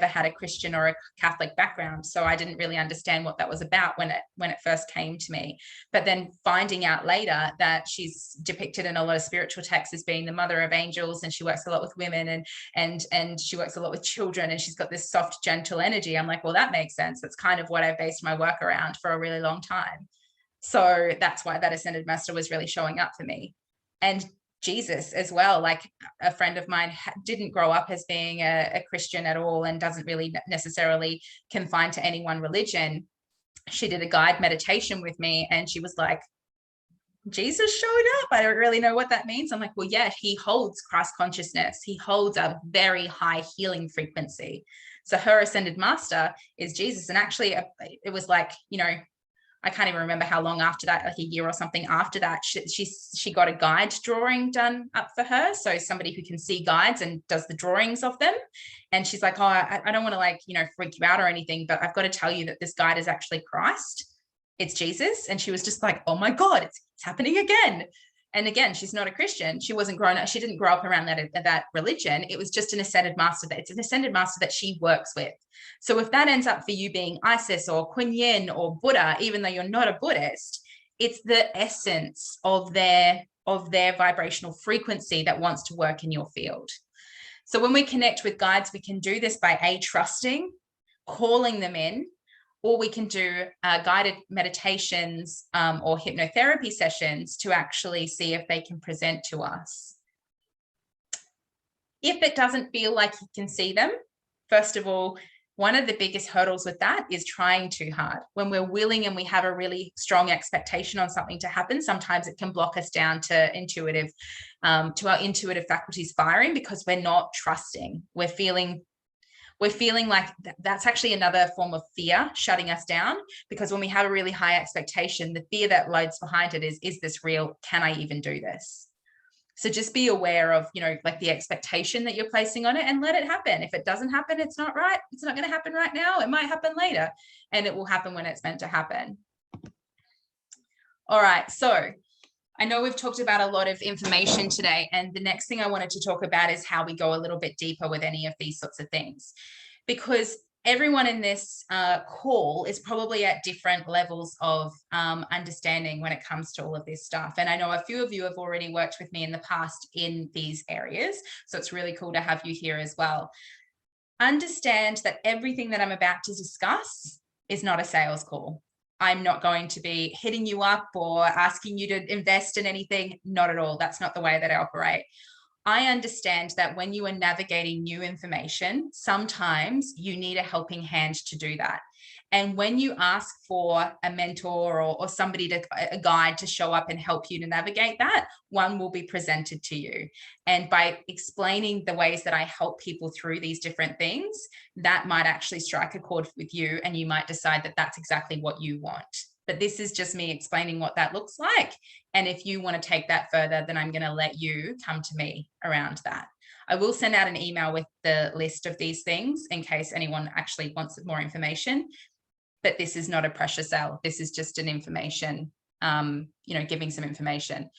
had a Christian or a Catholic background, so I didn't really understand what that was about when it first came to me. But then finding out later that she's depicted in a lot of spiritual texts as being the mother of angels, and she works a lot with women, and she works a lot with children, and she's got this soft, gentle energy. I'm like, well, that makes sense. That's kind of what I've based my work around for a really long time. So that's why that ascended master was really showing up for me. And Jesus as well. Like, a friend of mine didn't grow up as being a Christian at all, and doesn't really necessarily confine to any one religion. She did a guide meditation with me, and she was like, Jesus showed up. I don't really know what that means. I'm like, well, yeah, he holds Christ consciousness. He holds a very high healing frequency. So her ascended master is Jesus. And actually it was like, I can't even remember how long after that, like a year or something after that, she got a guide drawing done up for her. So somebody who can see guides and does the drawings of them. And she's like, oh, I don't want to freak you out or anything, but I've got to tell you that this guide is actually Christ. It's Jesus. And she was just like, oh my God, it's happening again. And again, she's not a Christian. She wasn't grown up. She didn't grow up around that religion. It was just an ascended master. It's an ascended master that she works with. So if that ends up for you being Isis or Kuan Yin or Buddha, even though you're not a Buddhist, it's the essence of their vibrational frequency that wants to work in your field. So when we connect with guides, we can do this by trusting, calling them in, or we can do guided meditations or hypnotherapy sessions to actually see if they can present to us. If it doesn't feel like you can see them, first of all, one of the biggest hurdles with that is trying too hard. When we're willing and we have a really strong expectation on something to happen, sometimes it can block us down to our intuitive faculties firing, because we're not trusting. We're feeling like that's actually another form of fear shutting us down, because when we have a really high expectation, the fear that loads behind it is this real? Can I even do this? So just be aware of, like the expectation that you're placing on it, and let it happen. If it doesn't happen, it's not right. It's not going to happen right now. It might happen later, and it will happen when it's meant to happen. All right. So I know we've talked about a lot of information today, and the next thing I wanted to talk about is how we go a little bit deeper with any of these sorts of things, because everyone in this call is probably at different levels of understanding when it comes to all of this stuff. And I know a few of you have already worked with me in the past in these areas, so it's really cool to have you here as well. Understand that everything that I'm about to discuss is not a sales call. I'm not going to be hitting you up or asking you to invest in anything. Not at all. That's not the way that I operate. I understand that when you are navigating new information, sometimes you need a helping hand to do that. And when you ask for a mentor or somebody a guide to show up and help you to navigate that, one will be presented to you. And by explaining the ways that I help people through these different things, that might actually strike a chord with you, and you might decide that that's exactly what you want. But this is just me explaining what that looks like. And if you want to take that further, then I'm going to let you come to me around that. I will send out an email with the list of these things in case anyone actually wants more information. But this is not a pressure sale. This is just an information, giving some information.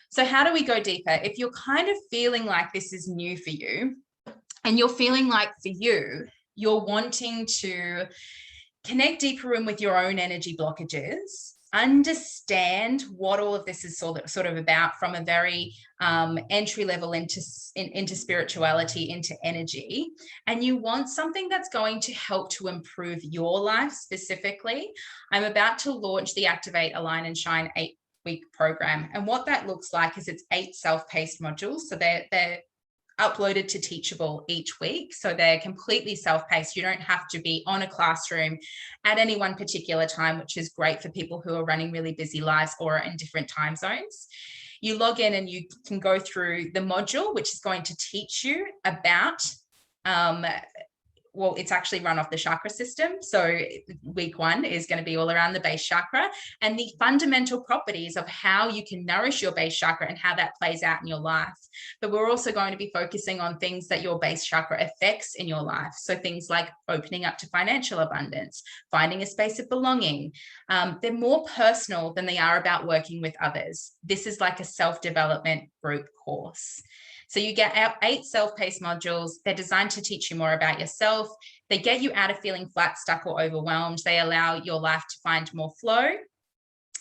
So how do we go deeper? If you're kind of feeling like this is new for you, and you're feeling like for you, you're wanting to connect deeper in with your own energy blockages, understand what all of this is sort of about from a very entry level into spirituality, into energy, and you want something that's going to help to improve your life specifically, I'm about to launch the Activate, Align and Shine 8-week program. And what that looks like is it's 8 self-paced modules. So they're uploaded to Teachable each week. So they're completely self-paced. You don't have to be on a classroom at any one particular time, which is great for people who are running really busy lives or in different time zones. You log in and you can go through the module, which is going to teach you about well, it's actually run off the chakra system. So week 1 is going to be all around the base chakra and the fundamental properties of how you can nourish your base chakra and how that plays out in your life. But we're also going to be focusing on things that your base chakra affects in your life. So things like opening up to financial abundance, finding a space of belonging. They're more personal than they are about working with others. This is like a self-development group course. So you get 8 self-paced modules. They're designed to teach you more about yourself. They get you out of feeling flat, stuck, or overwhelmed. They allow your life to find more flow.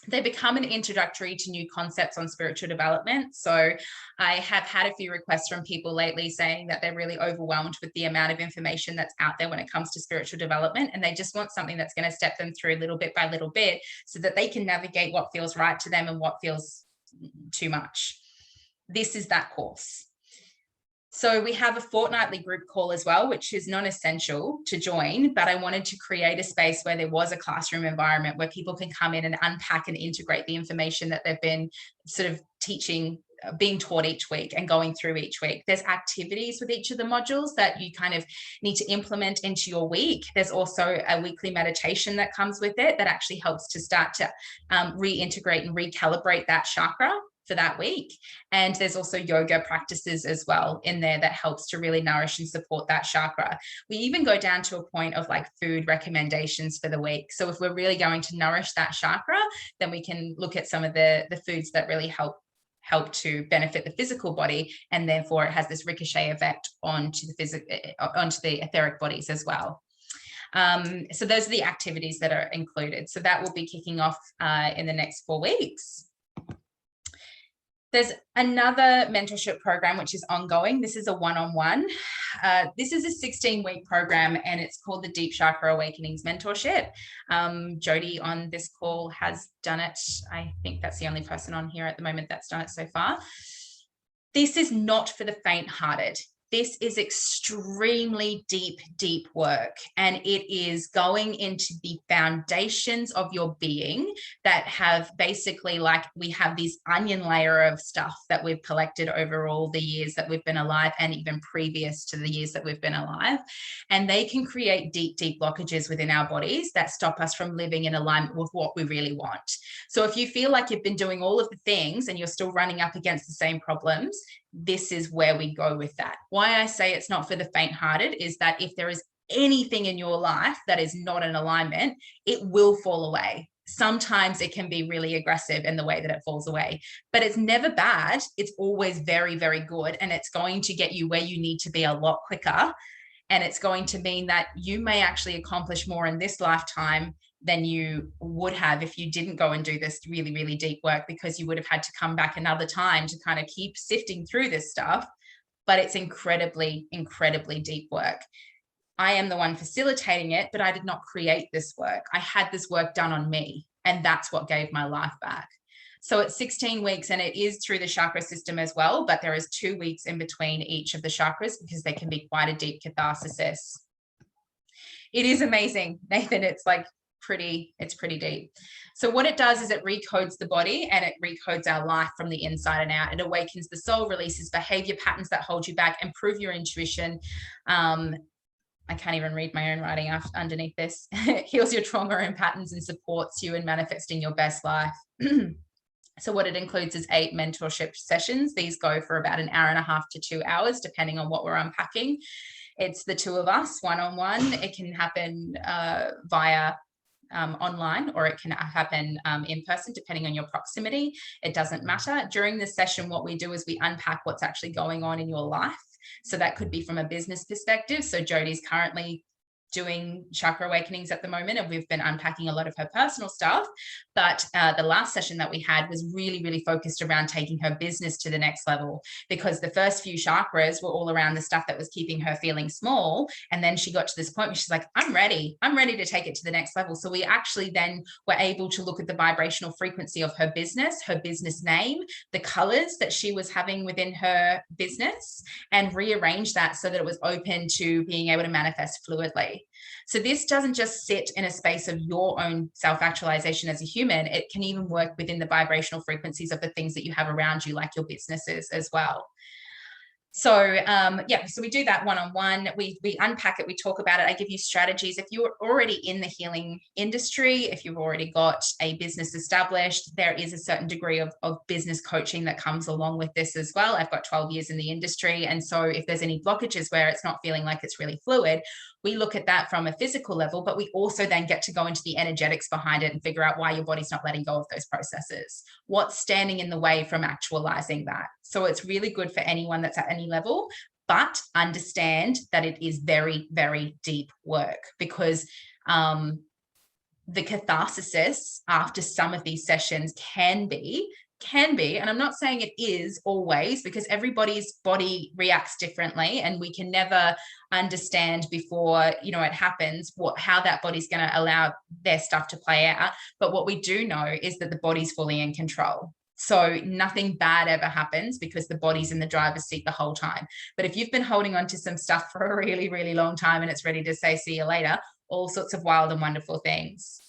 They become an introductory to new concepts on spiritual development. So I have had a few requests from people lately saying that they're really overwhelmed with the amount of information that's out there when it comes to spiritual development. And they just want something that's going to step them through little bit by little bit so that they can navigate what feels right to them and what feels too much. This is that course. So we have a fortnightly group call as well, which is non-essential to join, but I wanted to create a space where there was a classroom environment where people can come in and unpack and integrate the information that they've been sort of teaching, being taught each week and going through each week. There's activities with each of the modules that you kind of need to implement into your week. There's also a weekly meditation that comes with it that actually helps to start to reintegrate and recalibrate that chakra for that week. And there's also yoga practices as well in there that helps to really nourish and support that chakra. We even go down to a point of like food recommendations for the week. So if we're really going to nourish that chakra, then we can look at some of the foods that really help to benefit the physical body, and therefore it has this ricochet effect onto the etheric bodies as well. So those are the activities that are included. So that will be kicking off in the next 4 weeks. There's another mentorship program, which is ongoing. This is a one-on-one. This is a 16-week program, and it's called the Deep Chakra Awakenings Mentorship. Jody on this call has done it. I think that's the only person on here at the moment that's done it so far. This is not for the faint-hearted. This is extremely deep, deep work, and it is going into the foundations of your being that have basically, like, we have this onion layer of stuff that we've collected over all the years that we've been alive and even previous to the years that we've been alive. And they can create deep, deep blockages within our bodies that stop us from living in alignment with what we really want. So if you feel like you've been doing all of the things and you're still running up against the same problems, this is where we go with that. Why I say it's not for the faint-hearted is that if there is anything in your life that is not in alignment, it will fall away. Sometimes it can be really aggressive in the way that it falls away, but it's never bad. It's always very, very good. And it's going to get you where you need to be a lot quicker. And it's going to mean that you may actually accomplish more in this lifetime than you would have if you didn't go and do this really, really deep work, because you would have had to come back another time to kind of keep sifting through this stuff. But it's incredibly, incredibly deep work. I am the one facilitating it, but I did not create this work. I had this work done on me, and that's what gave my life back. So it's 16 weeks, and it is through the chakra system as well, but there is 2 weeks in between each of the chakras because they can be quite a deep catharsis. It is amazing, Nathan. It's pretty deep. So what it does is it recodes the body, and it recodes our life from the inside and out. It awakens the soul, releases behavior patterns that hold you back, improve your intuition. I can't even read my own writing underneath this. Heals your trauma and patterns and supports you in manifesting your best life. So what it includes is 8 mentorship sessions. These go for about an hour and a half to 2 hours, depending on what we're unpacking. It's the 2 of us, one-on-one. It can happen via online, or it can happen in person, depending on your proximity. It doesn't matter. During this session, what we do is we unpack what's actually going on in your life. So that could be from a business perspective. So Jodie's currently doing chakra awakenings at the moment, and we've been unpacking a lot of her personal stuff. But the last session that we had was really, really focused around taking her business to the next level, because the first few chakras were all around the stuff that was keeping her feeling small. And then she got to this point where she's like, I'm ready to take it to the next level. So we actually then were able to look at the vibrational frequency of her business name, the colors that she was having within her business, and rearrange that so that it was open to being able to manifest fluidly. So this doesn't just sit in a space of your own self-actualization as a human. It can even work within the vibrational frequencies of the things that you have around you, like your businesses as well. So we do that one-on-one. We unpack it, we talk about it. I give you strategies. If you're already in the healing industry, if you've already got a business established, there is a certain degree of business coaching that comes along with this as well. I've got 12 years in the industry. And so if there's any blockages where it's not feeling like it's really fluid, we look at that from a physical level, but we also then get to go into the energetics behind it and figure out why your body's not letting go of those processes. What's standing in the way from actualizing that? So it's really good for anyone that's at any level, but understand that it is very, very deep work, because the catharsis after some of these sessions can be, and I'm not saying it is always, because everybody's body reacts differently, and we can never understand before, you know, it happens, how that body's going to allow their stuff to play out. But what we do know is that the body's fully in control. So nothing bad ever happens because the body's in the driver's seat the whole time. But if you've been holding on to some stuff for a really, really long time and it's ready to say, see you later, all sorts of wild and wonderful things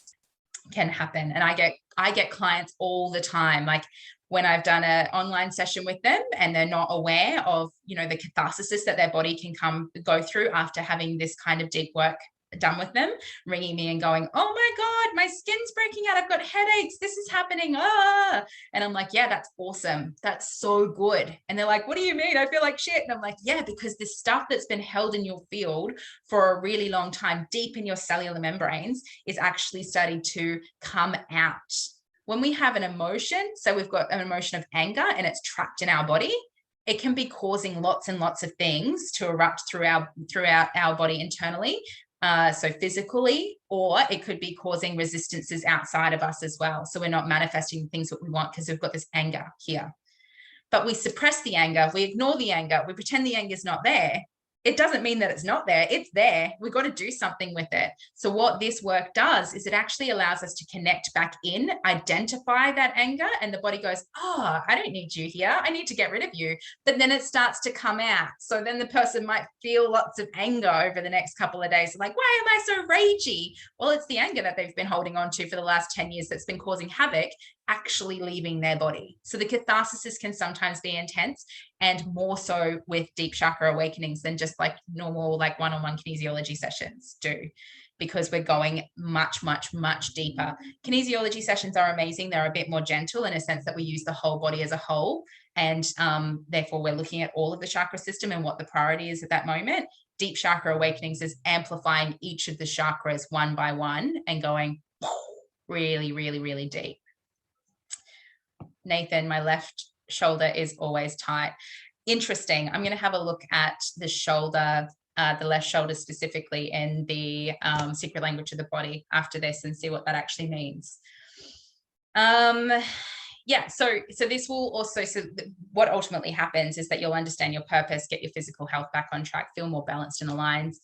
can happen. And I get clients all the time, like when I've done an online session with them and they're not aware of, you know, the catharsis that their body can go through after having this kind of deep work done with them, ringing me and going, oh my God, my skin's breaking out. I've got headaches. This is happening. And I'm like, yeah, that's awesome. That's so good. And they're like, what do you mean? I feel like shit. And I'm like, yeah, because this stuff that's been held in your field for a really long time, deep in your cellular membranes, is actually starting to come out. When we have an emotion, so we've got an emotion of anger and it's trapped in our body, it can be causing lots and lots of things to erupt throughout our body internally. So physically, or it could be causing resistances outside of us as well. So we're not manifesting things that we want because we've got this anger here. But we suppress the anger, we ignore the anger, we pretend the anger is not there. It doesn't mean that it's not there. It's there. We've got to do something with it. So what this work does is it actually allows us to connect back in, identify that anger, and the body goes, oh, I don't need you here. I need to get rid of you. But then it starts to come out. So then the person might feel lots of anger over the next couple of days. Like, why am I so ragey? Well, it's the anger that they've been holding on to for the last 10 years that's been causing havoc, actually leaving their body. So the catharsis can sometimes be intense, and more so with deep chakra awakenings than just like normal, like one-on-one kinesiology sessions do, because we're going much, much, much deeper. Kinesiology sessions are amazing. They're a bit more gentle in a sense that we use the whole body as a whole. And therefore we're looking at all of the chakra system and what the priority is at that moment. Deep chakra awakenings is amplifying each of the chakras one by one and going really, really, really deep. Nathan, my left shoulder is always tight. Interesting. I'm going to have a look at the shoulder, the left shoulder specifically, in the secret language of the body after this and see what that actually means. Yeah, so this will also, what ultimately happens is that you'll understand your purpose, get your physical health back on track, feel more balanced and aligned,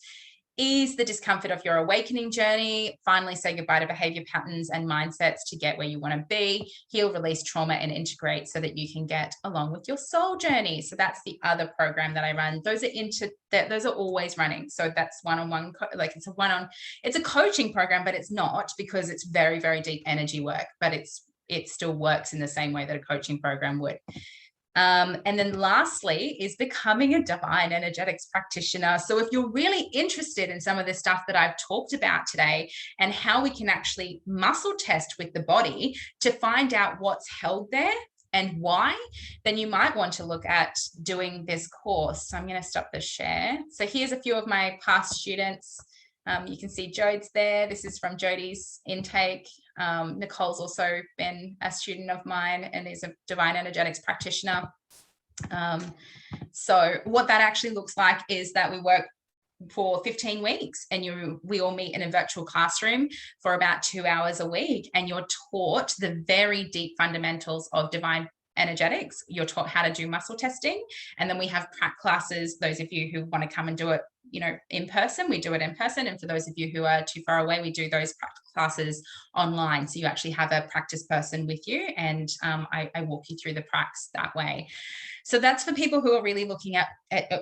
ease the discomfort of your awakening journey, finally say goodbye to behavior patterns and mindsets to get where you want to be, heal, release trauma, and integrate so that you can get along with your soul journey. So that's the other program that I run. Those are always running. So that's one-on-one, like it's a coaching program, but it's not, because it's very, very deep energy work, but it still works in the same way that a coaching program would. And then lastly is becoming a divine energetics practitioner. So if you're really interested in some of the stuff that I've talked about today and how we can actually muscle test with the body to find out what's held there and why, then you might want to look at doing this course. So I'm going to stop the share. So here's a few of my past students. You can see Jode's there. This is from Jodie's intake. Nicole's also been a student of mine and is a divine energetics practitioner. So what that actually looks like is that we work for 15 weeks and we all meet in a virtual classroom for about 2 hours a week, and you're taught the very deep fundamentals of divine energetics. You're taught how to do muscle testing, and then we have classes. Those of you who want to come and do it, in person, we do it in person, and for those of you who are too far away, we do those classes online. So you actually have a practice person with you, and I walk you through the practice that way. So that's for people who are really looking at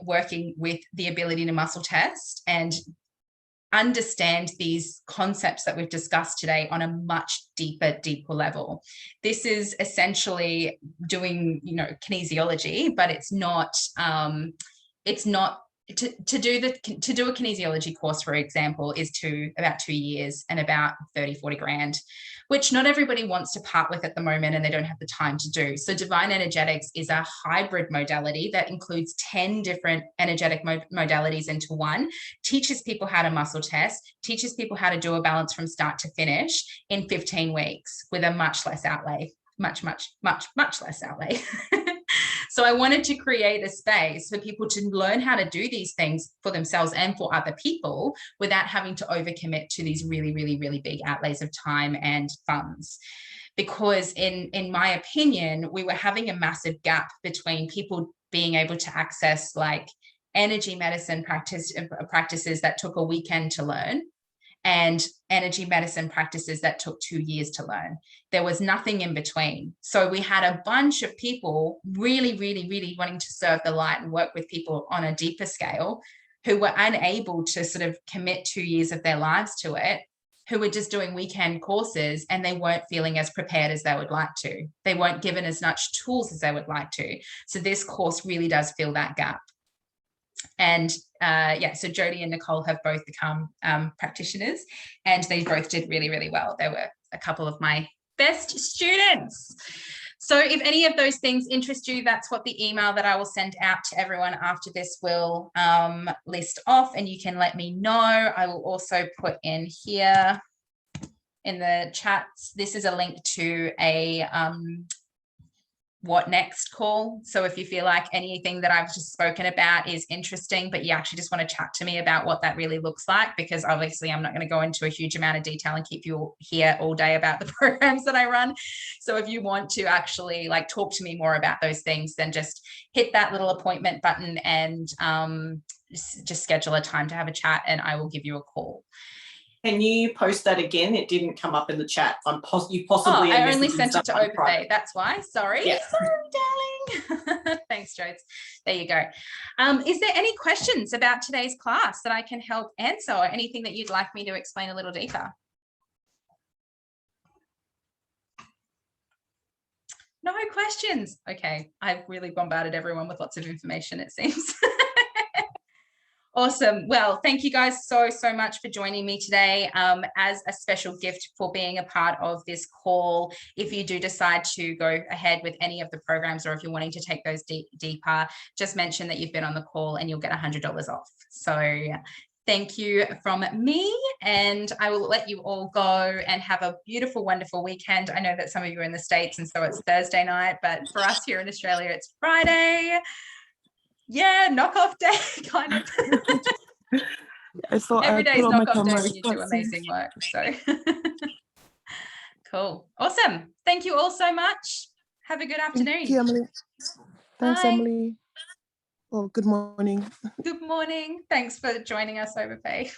working with the ability to muscle test and understand these concepts that we've discussed today on a much deeper level. This is essentially doing, kinesiology, but it's not it's not to do a kinesiology course, for example, is about 2 years and about 30-40 grand, which not everybody wants to part with at the moment and they don't have the time to do. So Divine Energetics is a hybrid modality that includes 10 different energetic modalities into one, teaches people how to muscle test, teaches people how to do a balance from start to finish in 15 weeks with a much less outlay, much less outlay. So I wanted to create a space for people to learn how to do these things for themselves and for other people without having to overcommit to these really, really, really big outlays of time and funds. Because in my opinion, we were having a massive gap between people being able to access like energy medicine practices that took a weekend to learn, and energy medicine practices that took 2 years to learn. There was nothing in between. So we had a bunch of people really, really, really wanting to serve the light and work with people on a deeper scale who were unable to sort of commit 2 years of their lives to it, who were just doing weekend courses and they weren't feeling as prepared as they would like to. They weren't given as much tools as they would like to. So this course really does fill that gap. And so Jodie and Nicole have both become practitioners, and they both did really, really well. They were a couple of my best students. So if any of those things interest you, that's what the email that I will send out to everyone after this will list off, and you can let me know. I will also put in here in the chats, this is a link to a what next call. So if you feel like anything that I've just spoken about is interesting, but you actually just want to chat to me about what that really looks like, because obviously I'm not going to go into a huge amount of detail and keep you here all day about the programs that I run. So if you want to actually like talk to me more about those things, then just hit that little appointment button and just schedule a time to have a chat and I will give you a call. Can you post that again? It didn't come up in the chat. You possibly. I only sent it to Overpay. That's why. Sorry. Yeah. Sorry, darling. Thanks, Jodes. There you go. Is there any questions about today's class that I can help answer, or anything that you'd like me to explain a little deeper? No questions. Okay. I've really bombarded everyone with lots of information, it seems. Awesome. Well, thank you guys so much for joining me today. As a special gift for being a part of this call, if you do decide to go ahead with any of the programs, or if you're wanting to take those deeper, just mention that you've been on the call and you'll get $100 off. So thank you from me, and I will let you all go and have a beautiful, wonderful weekend. I know that some of you are in the States and so it's Thursday night, but for us here in Australia, it's Friday. Yeah, knockoff day, kind of. I thought every day is knockoff day when you do amazing work. So cool. Awesome. Thank you all so much. Have a good afternoon. Thank you, Emily. Thanks, Bye. Emily. Oh, good morning. Good morning. Thanks for joining us, Overpay.